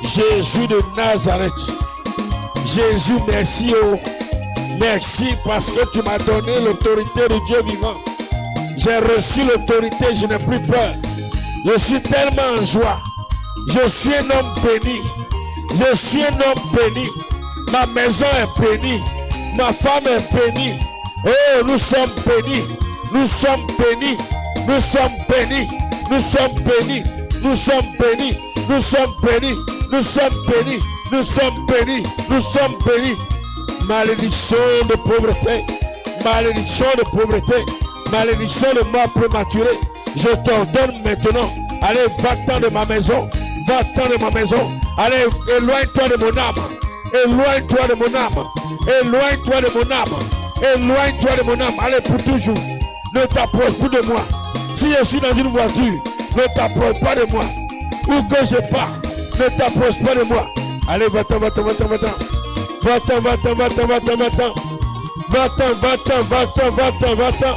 Jésus de Nazareth. Jésus, merci. Oh. Merci parce que tu m'as donné l'autorité de Dieu vivant. J'ai reçu l'autorité, je n'ai plus peur. Je suis tellement en joie. Je suis un homme béni. Je suis un homme béni. Ma maison est bénie. Ma femme est bénie. Oh, nous sommes bénis. Nous sommes bénis. Nous sommes bénis. Nous sommes bénis. Nous sommes bénis. Nous sommes bénis. Nous sommes bénis. Nous sommes bénis. Nous sommes bénis. Malédiction de pauvreté. Malédiction de pauvreté. Malédiction de mort prématurée. Je t'ordonne maintenant. Allez, va-t'en de ma maison. Va-t'en de ma maison. Allez, éloigne-toi de mon âme. Éloigne-toi de mon âme. Éloigne-toi de mon âme. Éloigne-toi de mon âme. Allez, pour toujours. Ne t'approche plus de moi. Si je suis dans une voiture, ne t'approche pas de moi. Où que je pars, ne t'approche pas de moi. Allez, va-t'en, va-t'en, va-t'en, va-t'en. Va-t'en, va-t'en, va-t'en, va-t'en, va-t'en. Va-t'en, va-t'en, va-t'en, va-t'en, va-t'en.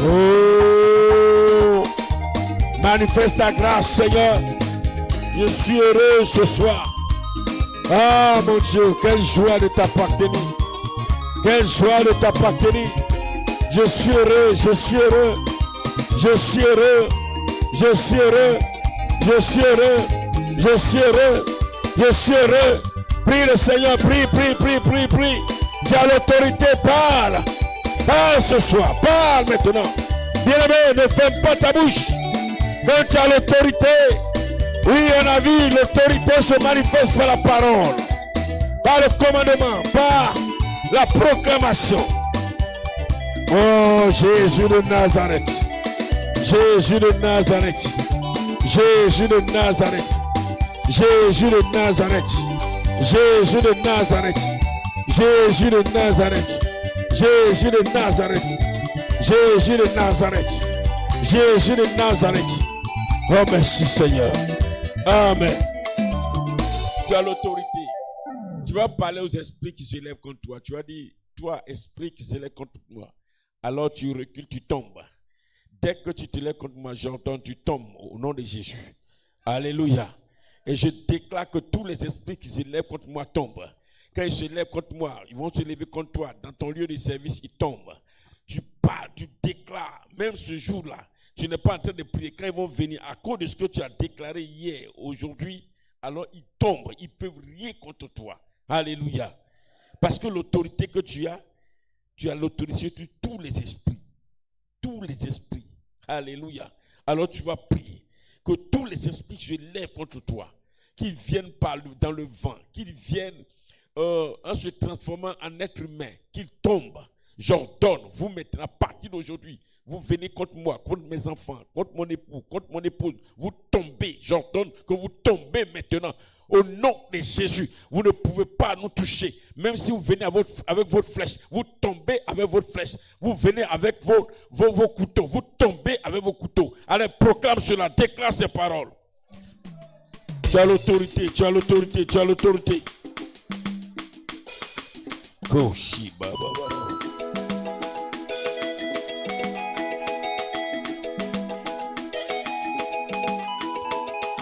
Oh, manifeste ta grâce, Seigneur. Je suis heureux ce soir. Ah, mon Dieu, quelle joie de t'appartenir. Quelle joie de t'appartenir. Je suis heureux, je suis heureux. Je suis heureux. Je suis heureux. Je suis heureux. Je suis heureux. Je suis heureux. Prie le Seigneur, prie, prie, prie, prie, prie. Tu as l'autorité, parle. Parle ce soir, parle maintenant. Bien-aimé, ne ferme pas ta bouche. Quand tu as l'autorité, oui, on a vu, l'autorité se manifeste par la parole, par le commandement, par la proclamation. Oh, Jésus de Nazareth. Jésus de Nazareth. Jésus de Nazareth. Jésus de Nazareth. Jésus de Nazareth. Jésus de Nazareth. Jésus de Nazareth. Jésus de Nazareth. Jésus de Nazareth. Oh, merci Seigneur. Amen. Tu as l'autorité. Tu vas parler aux esprits qui se lèvent contre toi. Tu vas dire, toi, esprit qui se lève contre moi. Alors tu recules, tu tombes. Dès que tu te lèves contre moi, j'entends, tu tombes au nom de Jésus. Alléluia. Et je déclare que tous les esprits qui se lèvent contre moi tombent. Quand ils se lèvent contre moi, ils vont se lever contre toi. Dans ton lieu de service, ils tombent. Tu parles, tu déclares. Même ce jour-là, tu n'es pas en train de prier. Quand ils vont venir, à cause de ce que tu as déclaré hier, aujourd'hui, alors ils tombent. Ils ne peuvent rien contre toi. Alléluia. Parce que l'autorité que tu as l'autorité sur tous les esprits. Tous les esprits. Alléluia. Alors tu vas prier. Que tous les esprits se lèvent contre toi. Qu'ils viennent dans le vent. Qu'ils viennent en se transformant en être humain. Qu'ils tombent. J'ordonne, vous maintenant, à partir d'aujourd'hui, vous venez contre moi, contre mes enfants, contre mon époux, contre mon épouse. Vous tombez. J'ordonne que vous tombez maintenant. Au nom de Jésus, vous ne pouvez pas nous toucher. Même si vous venez avec votre flèche, vous tombez avec votre flèche. Vous venez avec vos couteaux. Vous tombez avec vos couteaux. Allez, proclame cela, déclare ces paroles. Tu as l'autorité, tu as l'autorité, tu as l'autorité. Koshi Baba.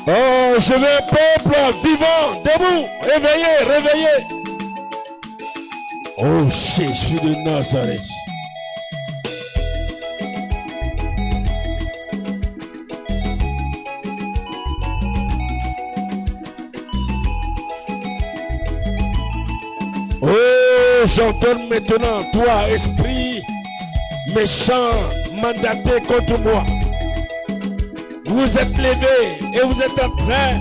Oh, je veux un peuple vivant, debout, réveillé, réveillé. Oh, Jésus de Nazareth. Oh, j'entends maintenant, toi, esprit méchant, mandaté contre moi. Vous êtes levés et vous êtes en train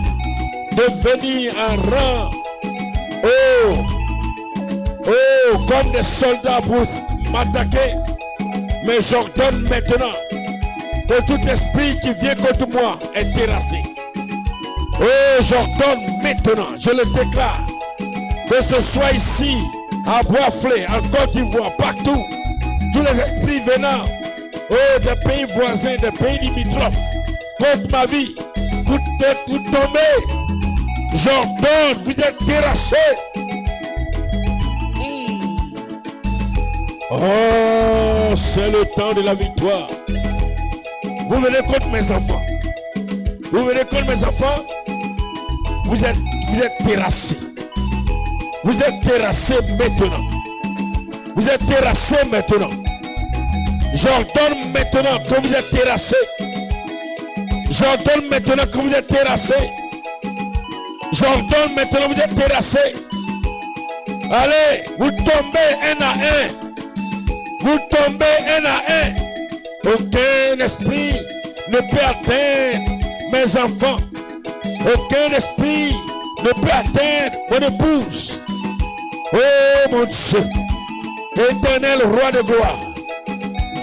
de venir en rang. Comme des soldats pour m'attaquer. Mais j'ordonne maintenant que tout esprit qui vient contre moi est terrassé. J'ordonne maintenant, je le déclare, que ce soit ici, à Bois-Flé, en Côte d'Ivoire, partout, tous les esprits venant des pays voisins, des pays limitrophes, contre ma vie, vous tombez. J'ordonne, vous êtes terrassés. Oh, c'est le temps de la victoire. Vous venez contre mes enfants. Vous venez contre mes enfants. Vous êtes terrassés. Vous êtes terrassés maintenant. Vous êtes terrassés maintenant. J'ordonne maintenant que vous êtes terrassés. J'ordonne maintenant que vous êtes terrassés. J'ordonne maintenant que vous êtes terrassés. Allez, vous tombez un à un. Vous tombez un à un. Aucun esprit ne peut atteindre mes enfants. Aucun esprit ne peut atteindre mon épouse. Oh mon Dieu, éternel roi de gloire,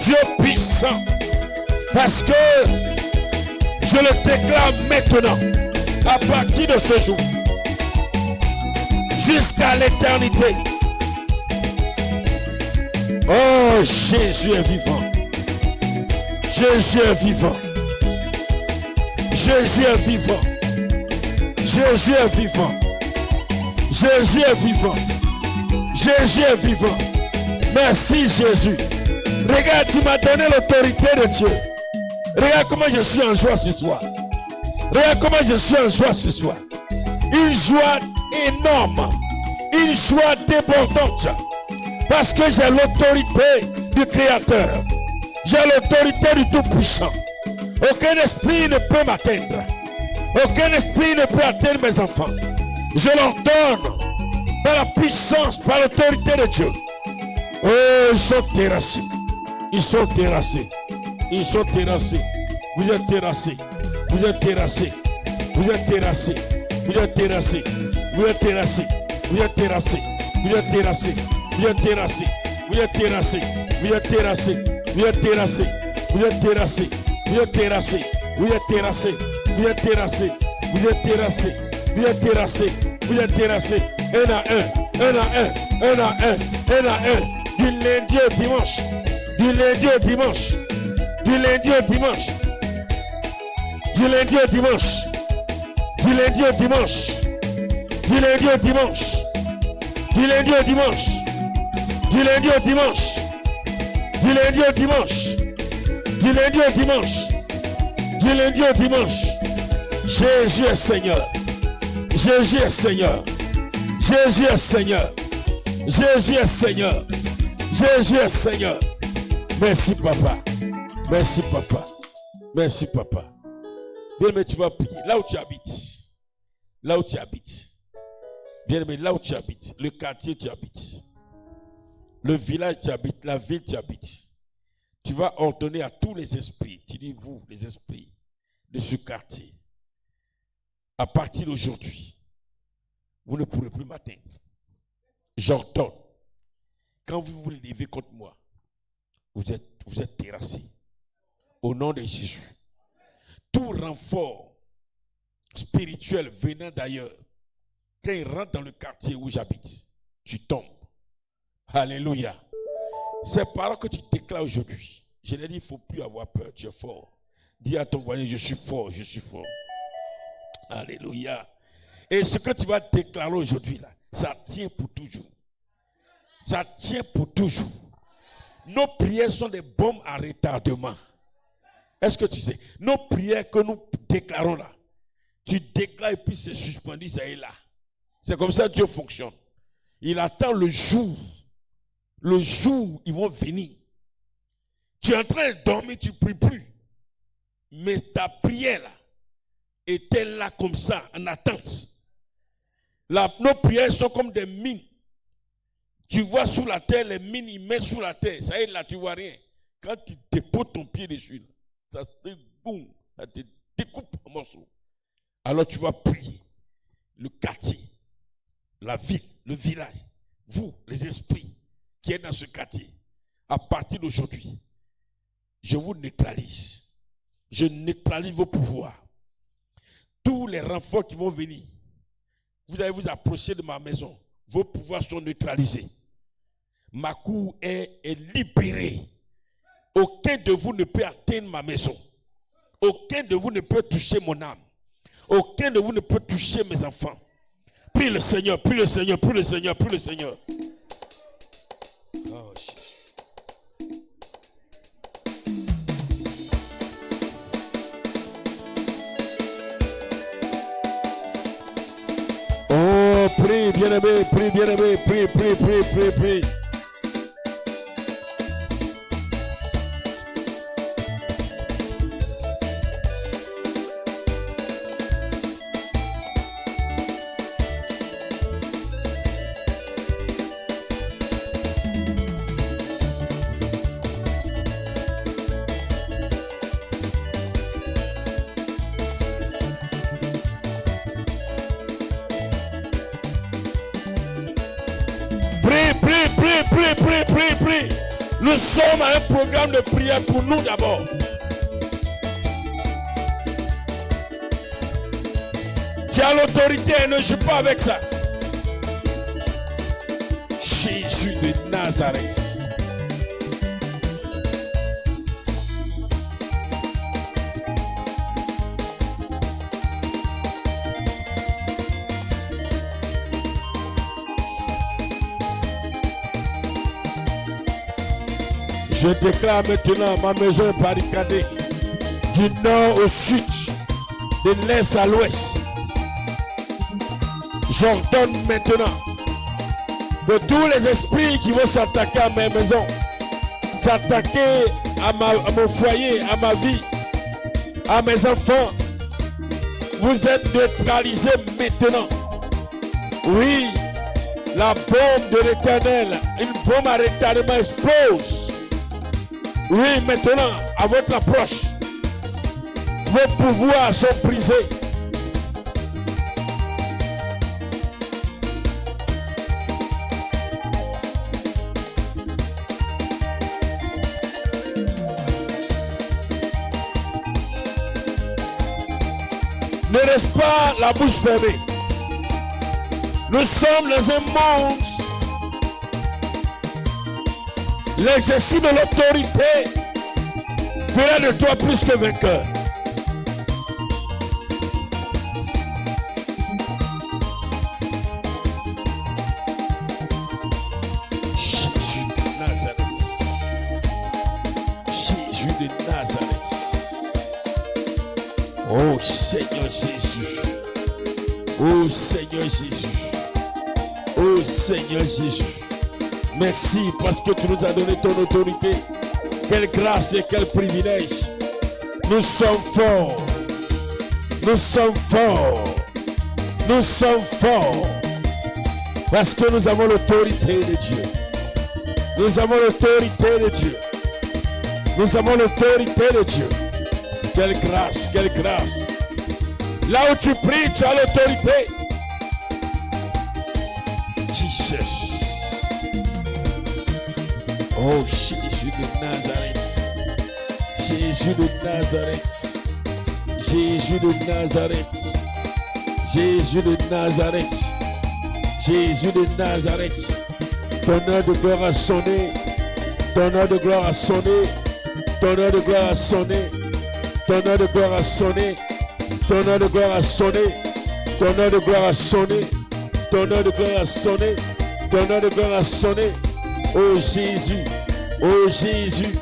Dieu puissant, parce que je le déclare maintenant, à partir de ce jour, jusqu'à l'éternité. Oh, Jésus est vivant. Jésus est vivant. Jésus est vivant. Jésus est vivant. Jésus est vivant. Jésus est vivant. Merci Jésus. Regarde, tu m'as donné l'autorité de Dieu. Regarde comment je suis en joie ce soir. Regarde comment je suis en joie ce soir. Une joie énorme. Une joie débordante. Parce que j'ai l'autorité du Créateur. J'ai l'autorité du Tout-Puissant. Aucun esprit ne peut m'atteindre. Aucun esprit ne peut atteindre mes enfants. Je leur donne par la puissance, par l'autorité de Dieu. Oh, ils sont terrassés. Ils sont terrassés. Ils sont terrassés. Vous êtes terrassés. Vous êtes terrassés. Vous êtes terrassés. Vous êtes terrassés. Vous êtes terrassés. Vous êtes terrassés. Vous êtes terrassés. Vous êtes terrassés. Vous êtes terrassés. Vous êtes terrassés. Vous êtes terrassés. Vous êtes terrassés. Vous êtes terrassés. Vous êtes terrassés. Vous êtes terrassés. Vous êtes terrassés. Vous êtes terrassés. Vous êtes terrassés. Un à un. Un à un. Un à un. Un à un. Du lundi au dimanche. Du lundi au dimanche. Du lundi au dimanche. Du lundi au dimanche. Du lundi au dimanche. Du lundi au dimanche. Du lundi au dimanche. Du lundi au dimanche. Du lundi au dimanche. Du lundi au dimanche. Du lundi au dimanche. Jésus est Seigneur. Jésus est Seigneur. Jésus est Seigneur. Jésus est Seigneur. Jésus est Seigneur. Merci papa. Merci papa. Merci papa. Bien-aimé, tu vas prier. Là où tu habites. Là où tu habites. Bien-aimé, là où tu habites. Le quartier où tu habites. Le village où tu habites. La ville où tu habites. Tu vas ordonner à tous les esprits. Tu dis, vous, les esprits de ce quartier. À partir d'aujourd'hui, vous ne pourrez plus m'atteindre. J'ordonne. Quand vous vous levez contre moi, vous êtes terrassés. Au nom de Jésus. Tout renfort spirituel venant d'ailleurs, quand il rentre dans le quartier où j'habite, tu tombes. Alléluia. Ces paroles que tu déclares aujourd'hui, je l'ai dit, il ne faut plus avoir peur, tu es fort. Dis à ton voisin, je suis fort, je suis fort. Alléluia. Et ce que tu vas déclarer aujourd'hui, là, ça tient pour toujours. Ça tient pour toujours. Nos prières sont des bombes à retardement. Est-ce que tu sais? Nos prières que nous déclarons là, tu déclares et puis c'est suspendu, ça est là. C'est comme ça que Dieu fonctionne. Il attend le jour. Le jour, ils vont venir. Tu es en train de dormir, tu ne pries plus. Mais ta prière là, était là comme ça, en attente. Nos prières sont comme des mines. Tu vois sous la terre, les mines, ils mettent sous la terre. Ça y est, là, tu ne vois rien. Quand tu déposes ton pied dessus, ça te boum, ça te découpe en morceaux. Alors tu vas prier. Le quartier, la ville, le village, vous, les esprits qui êtes dans ce quartier, à partir d'aujourd'hui, je vous neutralise. Je neutralise vos pouvoirs. Tous les renforts qui vont venir, vous allez vous approcher de ma maison. Vos pouvoirs sont neutralisés. Ma cour est libérée. Aucun de vous ne peut atteindre ma maison. Aucun de vous ne peut toucher mon âme. Aucun de vous ne peut toucher mes enfants. Prie le Seigneur, prie le Seigneur, prie le Seigneur, prie le Seigneur. Oh, prie, bien-aimé, prie, bien-aimé, prie, prie, prie, prie, prie. Prie. Nous sommes à un programme de prière pour nous d'abord. Tu as l'autorité et ne joue pas avec ça. Jésus de Nazareth. Je déclare maintenant ma maison est barricadée du nord au sud, de l'est à l'ouest. J'ordonne maintenant que tous les esprits qui vont s'attaquer à ma maison, s'attaquer à mon foyer, à ma vie, à mes enfants, vous êtes neutralisés maintenant. Oui, la bombe de l'Éternel, une bombe à retardement explose. Oui, maintenant, à votre approche, vos pouvoirs sont brisés. Ne reste pas la bouche fermée. Nous sommes dans un monde. L'exercice de l'autorité fera de toi plus que vainqueur. Jésus de Nazareth. Jésus de Nazareth. Oh Seigneur Jésus. Oh Seigneur Jésus. Oh Seigneur Jésus. Merci parce que tu nous as donné ton autorité. Quelle grâce et quel privilège. Nous sommes forts. Nous sommes forts. Nous sommes forts. Parce que nous avons l'autorité de Dieu. Nous avons l'autorité de Dieu. Nous avons l'autorité de Dieu. Quelle grâce, quelle grâce. Là où tu pries, tu as l'autorité. Jesus. Oh Jésus de Nazareth. Jésus de Nazareth. Jésus de Nazareth. Jésus de Nazareth. Jésus de Nazareth. Ton heure de gloire a sonné. Ton heure de gloire a sonné. Ton heure de gloire a sonné. Ton heure de gloire a sonné. Ton heure de gloire a sonné. Ton heure de gloire a sonné. Ton heure de gloire a sonné. Ton heure de gloire a sonné. Oh Jésus. Oh Jésus.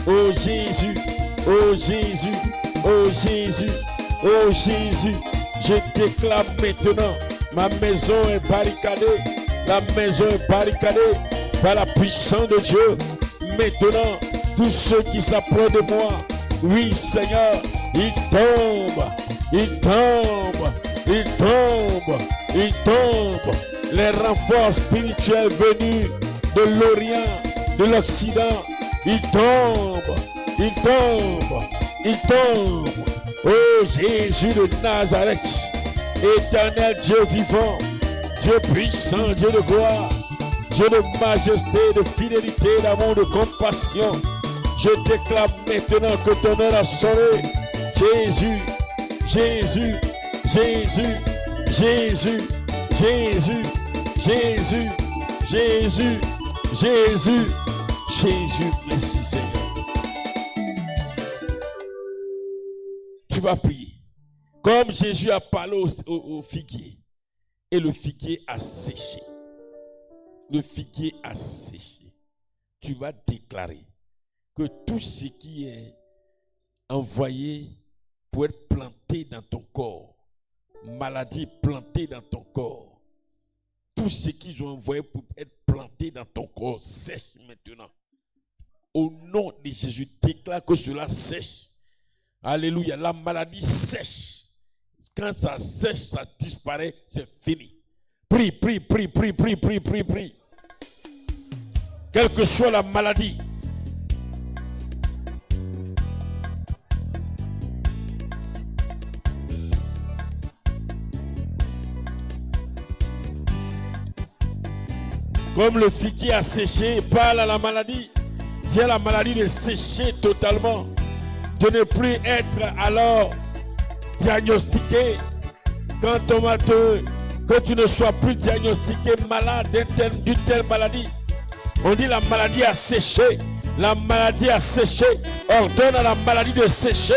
Oh Jésus. Oh Jésus. Oh Jésus. Oh Jésus. Je déclare maintenant, ma maison est barricadée. La maison est barricadée par la puissance de Dieu. Maintenant, tous ceux qui s'approchent de moi, oui Seigneur, ils tombent, ils tombent, ils tombent, ils tombent. Les renforts spirituels venus de l'Orient, de l'Occident, ils tombent, ils tombent, ils tombent. Oh Jésus de Nazareth, éternel Dieu vivant, Dieu puissant, Dieu de gloire, Dieu de majesté, de fidélité, d'amour, de compassion. Je déclare maintenant que ton heure a sonné. Jésus, Jésus, Jésus, Jésus, Jésus, Jésus, Jésus, Jésus, Jésus. Merci Seigneur. Tu vas prier. Comme Jésus a parlé au figuier. Et le figuier a séché. Le figuier a séché. Tu vas déclarer que tout ce qui est envoyé pour être planté dans ton corps, maladie plantée dans ton corps, tout ce qu'ils ont envoyé pour être planté dans ton corps sèche maintenant. Au nom de Jésus, déclare que cela sèche. Alléluia, la maladie sèche. Quand ça sèche, ça disparaît, c'est fini. Prie, prie, prie, prie, prie, prie, prie, prie. Quelle que soit la maladie. Comme le figuier a séché, parle à la maladie. Dis à la maladie de sécher totalement. De ne plus être alors diagnostiqué quand on va que tu ne sois plus diagnostiqué malade d'une telle maladie. On dit la maladie a séché. La maladie a séché. Ordonne à la maladie de sécher.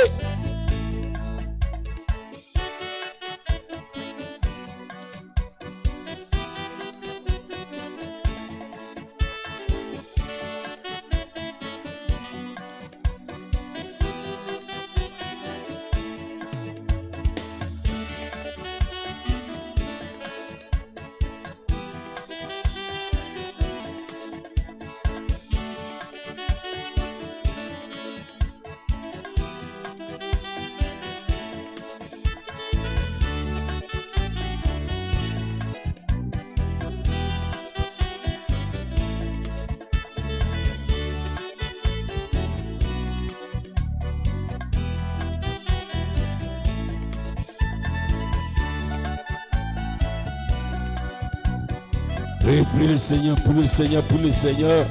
Prie le Seigneur, prie le Seigneur, prie le Seigneur.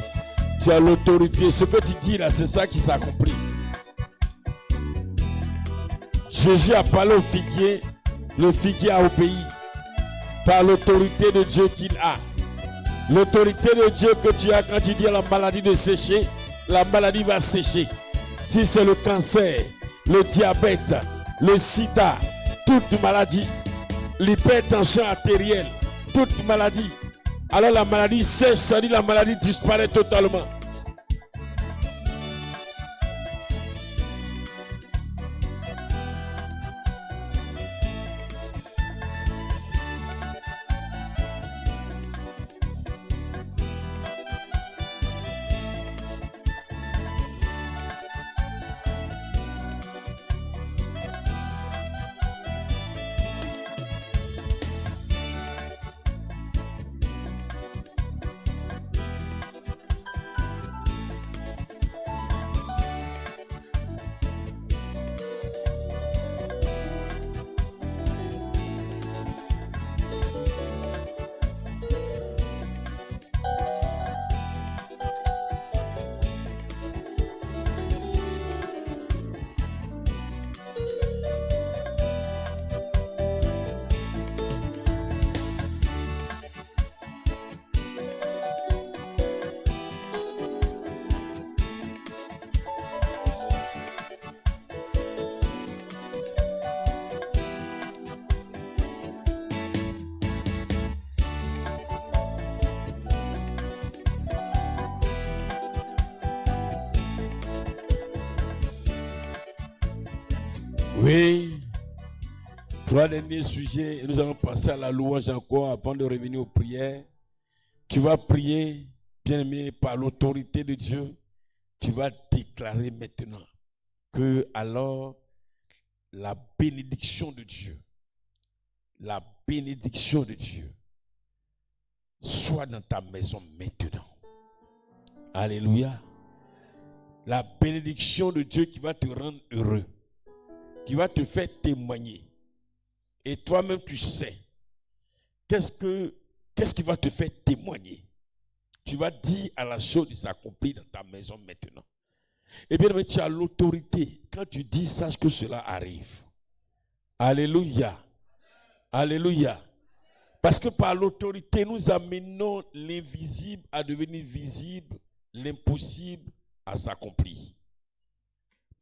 Tu as l'autorité. Ce que tu dis là, c'est ça qui s'accomplit. Jésus a parlé au figuier. Le figuier a obéi. Par l'autorité de Dieu qu'il a. L'autorité de Dieu que tu as quand tu dis à la maladie de sécher, la maladie va sécher. Si c'est le cancer, le diabète, le sida, toute maladie, l'hypertension artérielle, toute maladie, alors la maladie sèche, ça dit la maladie disparaît totalement. Oui. 3 derniers sujets et nous allons passer à la louange encore avant de revenir aux prières. Tu vas prier, bien-aimé, par l'autorité de Dieu. Tu vas déclarer maintenant que alors la bénédiction de Dieu soit dans ta maison maintenant. Alléluia. La bénédiction de Dieu qui va te rendre heureux, qui va te faire témoigner. Et toi-même, tu sais, qu'est-ce qui va te faire témoigner? Tu vas dire à la chose de s'accomplir dans ta maison maintenant. Eh bien, tu as l'autorité. Quand tu dis, sache que cela arrive. Alléluia. Alléluia. Parce que par l'autorité, nous amenons l'invisible à devenir visible, l'impossible à s'accomplir.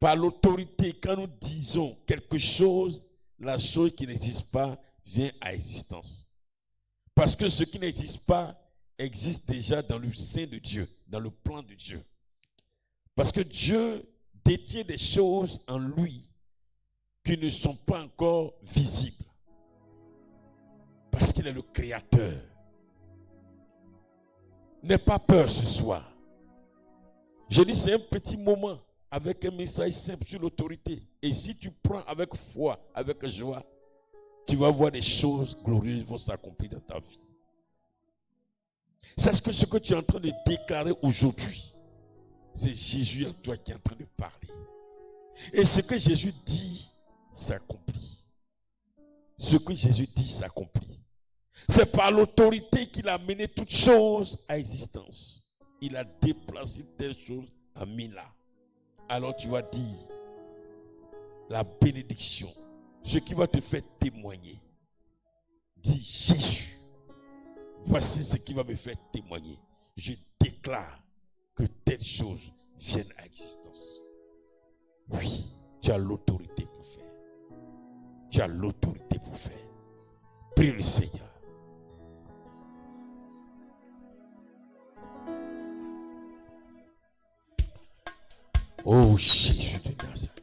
Par l'autorité, quand nous disons quelque chose, la chose qui n'existe pas vient à existence. Parce que ce qui n'existe pas existe déjà dans le sein de Dieu, dans le plan de Dieu. Parce que Dieu détient des choses en lui qui ne sont pas encore visibles. Parce qu'il est le Créateur. N'aie pas peur ce soir. Je dis, c'est un petit moment avec un message simple sur l'autorité. Et si tu prends avec foi, avec joie, tu vas voir des choses glorieuses vont s'accomplir dans ta vie. Sache que ce que tu es en train de déclarer aujourd'hui, c'est Jésus en toi qui est en train de parler. Et ce que Jésus dit s'accomplit. Ce que Jésus dit s'accomplit. C'est par l'autorité qu'il a mené toutes choses à existence. Il a déplacé telles choses à Mila. Alors tu vas dire la bénédiction, ce qui va te faire témoigner. Dis Jésus, voici ce qui va me faire témoigner. Je déclare que telles choses viennent à existence. Oui, tu as l'autorité pour faire. Tu as l'autorité pour faire. Prie le Seigneur. Oh Jésus de Nazareth.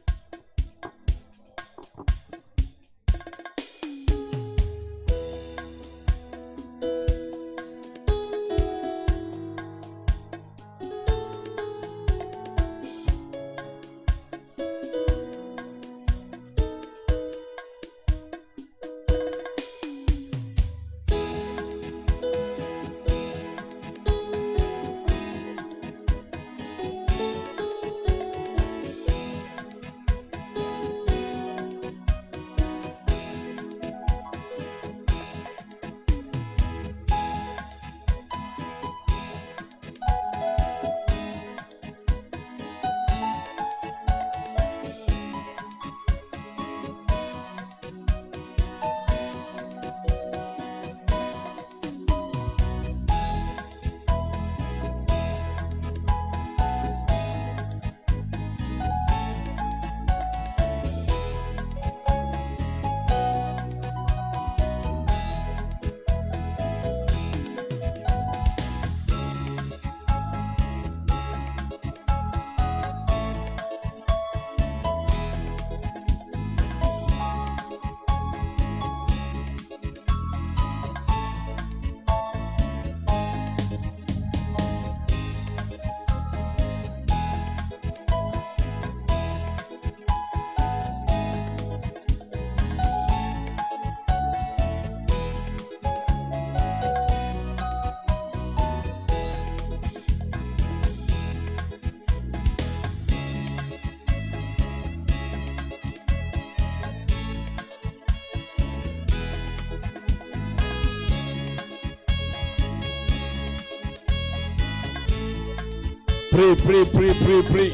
Prie.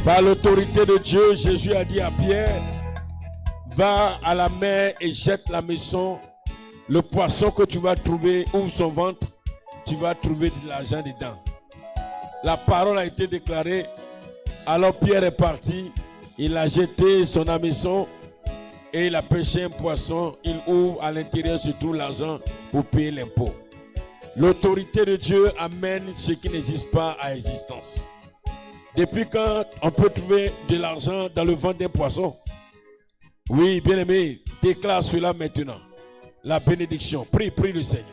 Par l'autorité de Dieu, Jésus a dit à Pierre, va à la mer et jette la maison. Le poisson que tu vas trouver, ouvre son ventre, tu vas trouver de l'argent dedans. La parole a été déclarée. Alors Pierre est parti, il a jeté son hameçon et il a pêché un poisson. Il ouvre, à l'intérieur se trouve l'argent pour payer l'impôt. L'autorité de Dieu amène ce qui n'existe pas à existence. Depuis quand on peut trouver de l'argent dans le ventre d'un poisson? Oui, bien-aimé, déclare cela maintenant. La bénédiction. Prie le Seigneur.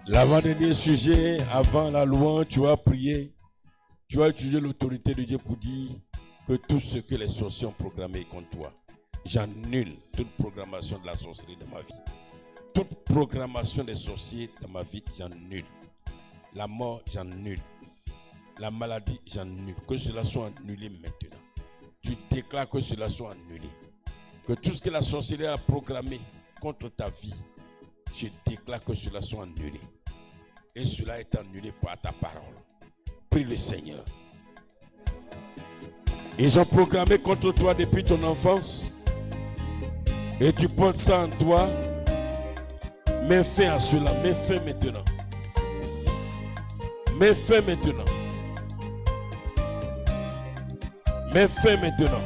L'avant-dernier sujet, avant la louange, tu as prié, tu as utilisé l'autorité de Dieu pour dire que tout ce que les sorciers ont programmé contre toi, j'annule toute programmation de la sorcellerie dans ma vie. Toute programmation des sorciers dans ma vie, j'annule. La mort, j'annule. La maladie, j'annule. Que cela soit annulé maintenant. Tu déclares que cela soit annulé. Que tout ce que la sorcellerie a programmé contre ta vie, je déclare que cela soit annulé. Et cela est annulé par ta parole. Prie le Seigneur. Ils ont programmé contre toi depuis ton enfance. Et tu portes ça en toi. Mets fin à cela. Mets fin maintenant. Mets fin maintenant. Mets fin maintenant.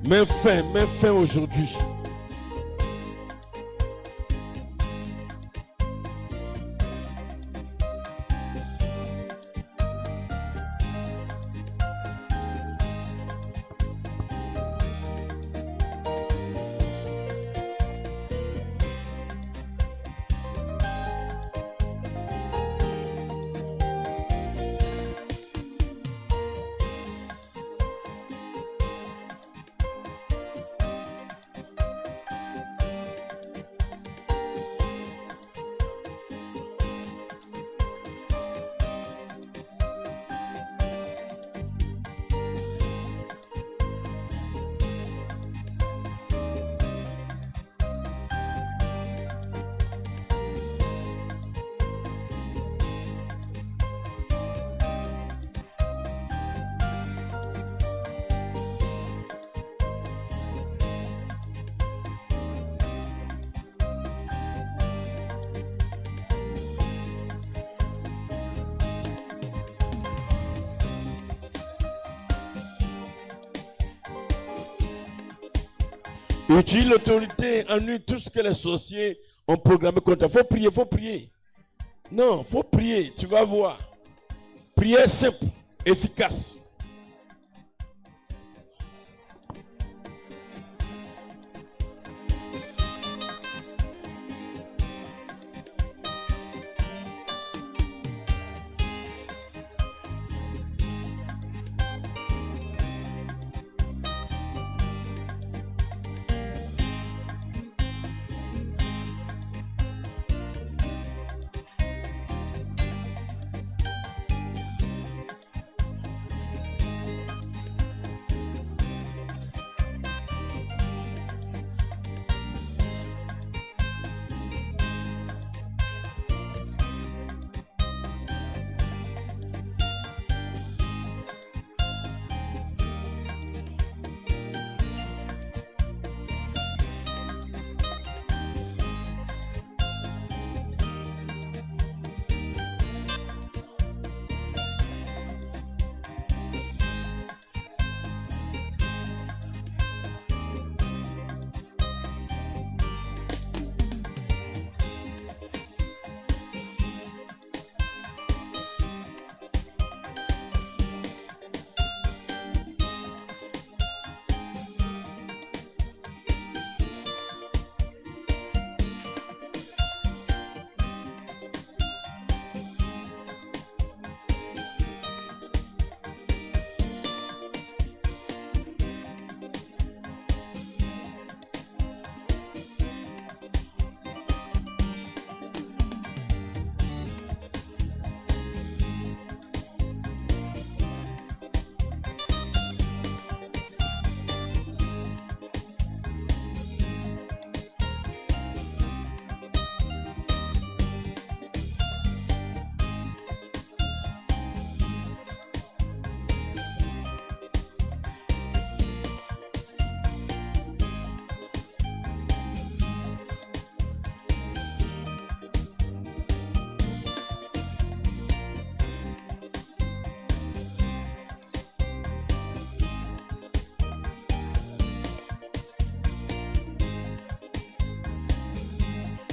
Mets fin aujourd'hui. Utilise l'autorité, annule tout ce que les sorciers ont programmé contre toi. Faut prier. Non, faut prier, tu vas voir. Prière simple, efficace.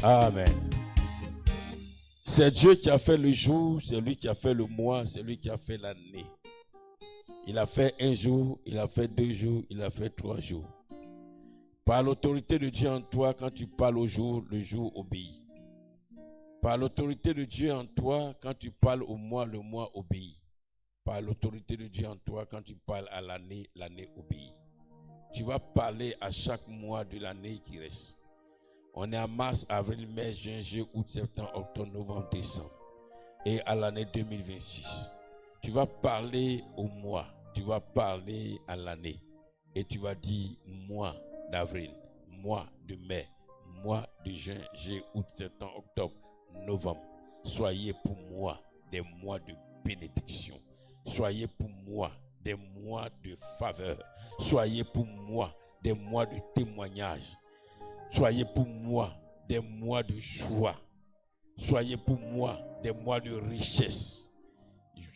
Amen. C'est Dieu qui a fait le jour, c'est lui qui a fait le mois, c'est lui qui a fait l'année. Il a fait un jour, il a fait 2 jours, il a fait 3 jours. Par l'autorité de Dieu en toi, quand tu parles au jour, le jour obéit. Par l'autorité de Dieu en toi, quand tu parles au mois, le mois obéit. Par l'autorité de Dieu en toi, quand tu parles à l'année, l'année obéit. Tu vas parler à chaque mois de l'année qui reste. On est en mars, avril, mai, juin, juillet, août, septembre, octobre, novembre, décembre. Et à l'année 2026. Tu vas parler au mois, tu vas parler à l'année. Et tu vas dire mois d'avril, mois de mai, mois de juin, juillet, août, septembre, octobre, novembre. Soyez pour moi des mois de bénédiction. Soyez pour moi des mois de faveur. Soyez pour moi des mois de témoignage. Soyez pour moi des mois de joie. Soyez pour moi des mois de richesse.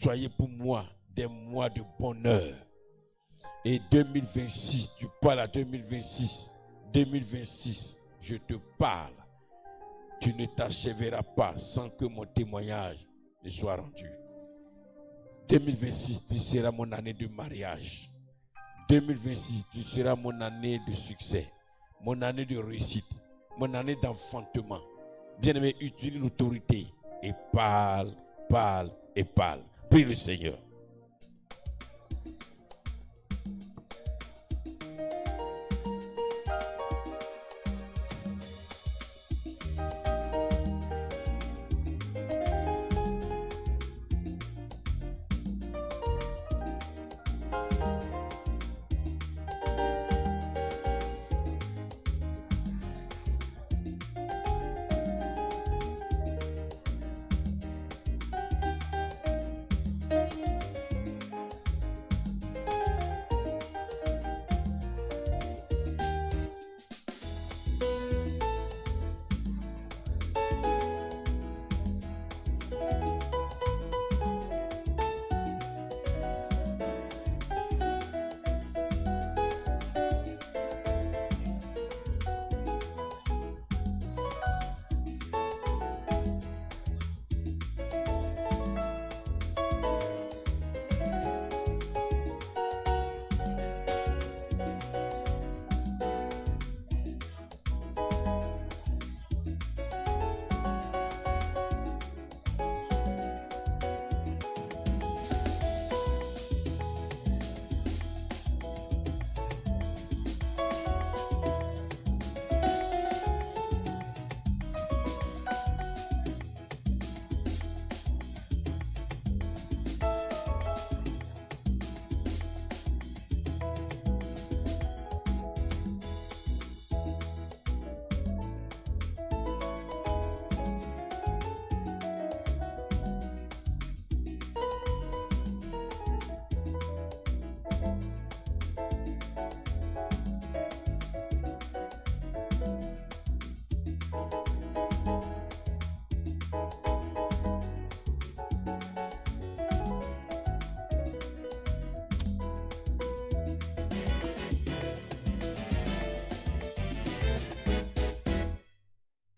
Soyez pour moi des mois de bonheur. Et 2026, tu parles à 2026. 2026, je te parle. Tu ne t'achèveras pas sans que mon témoignage ne soit rendu. 2026, tu seras mon année de mariage. 2026, tu seras mon année de succès. Mon année de réussite, mon année d'enfantement. Bien-aimé, utilise l'autorité et parle, parle et parle. Prie le Seigneur.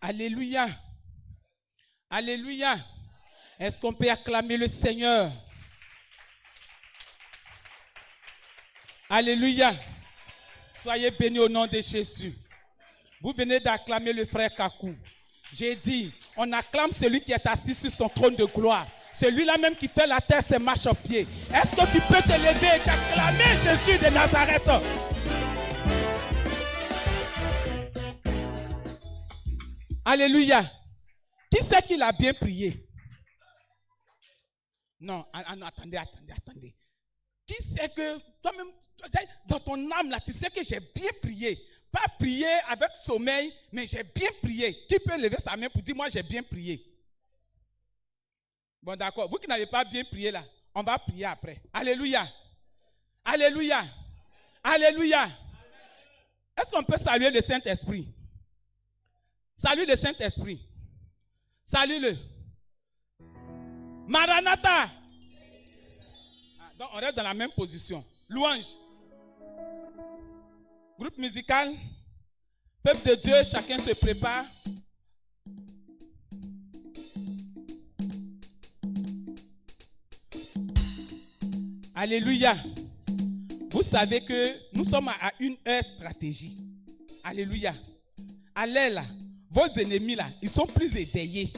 Alléluia. Alléluia. Est-ce qu'on peut acclamer le Seigneur? Alléluia. Soyez bénis au nom de Jésus. Vous venez d'acclamer le frère Kakou. J'ai dit, on acclame celui qui est assis sur son trône de gloire. Celui-là même qui fait la terre, ses marches au pied. Est-ce que tu peux te lever et t'acclamer Jésus de Nazareth? Alléluia. Qui c'est qui l'a bien prié? Non, attendez. Qui c'est que toi-même, dans ton âme là, tu sais que j'ai bien prié. Pas prié avec sommeil, mais j'ai bien prié. Qui peut lever sa main pour dire, moi j'ai bien prié? Bon, d'accord. Vous qui n'avez pas bien prié là, on va prier après. Alléluia. Alléluia. Alléluia. Est-ce qu'on peut saluer le Saint-Esprit? Salue le Saint-Esprit. Salue-le. Maranatha. Donc on reste dans la même position. Louange. Groupe musical. Peuple de Dieu, chacun se prépare. Alléluia. Vous savez que nous sommes à une heure stratégie. Alléluia. Allez là, vos ennemis là, ils sont plus éveillés.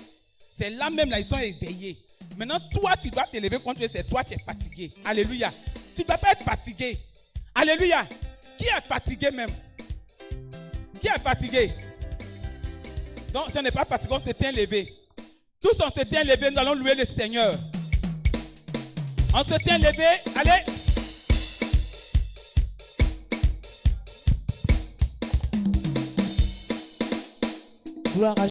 C'est là même là, ils sont éveillés. Maintenant, toi, tu dois t'élever contre eux, c'est toi qui es fatigué. Alléluia. Tu ne dois pas être fatigué. Alléluia. Qui est fatigué même? Qui est fatigué? Donc, si on n'est pas fatigué, on se tient levé. Tous on se tient levé, nous allons louer le Seigneur. On se tient levé, allez. Gloire à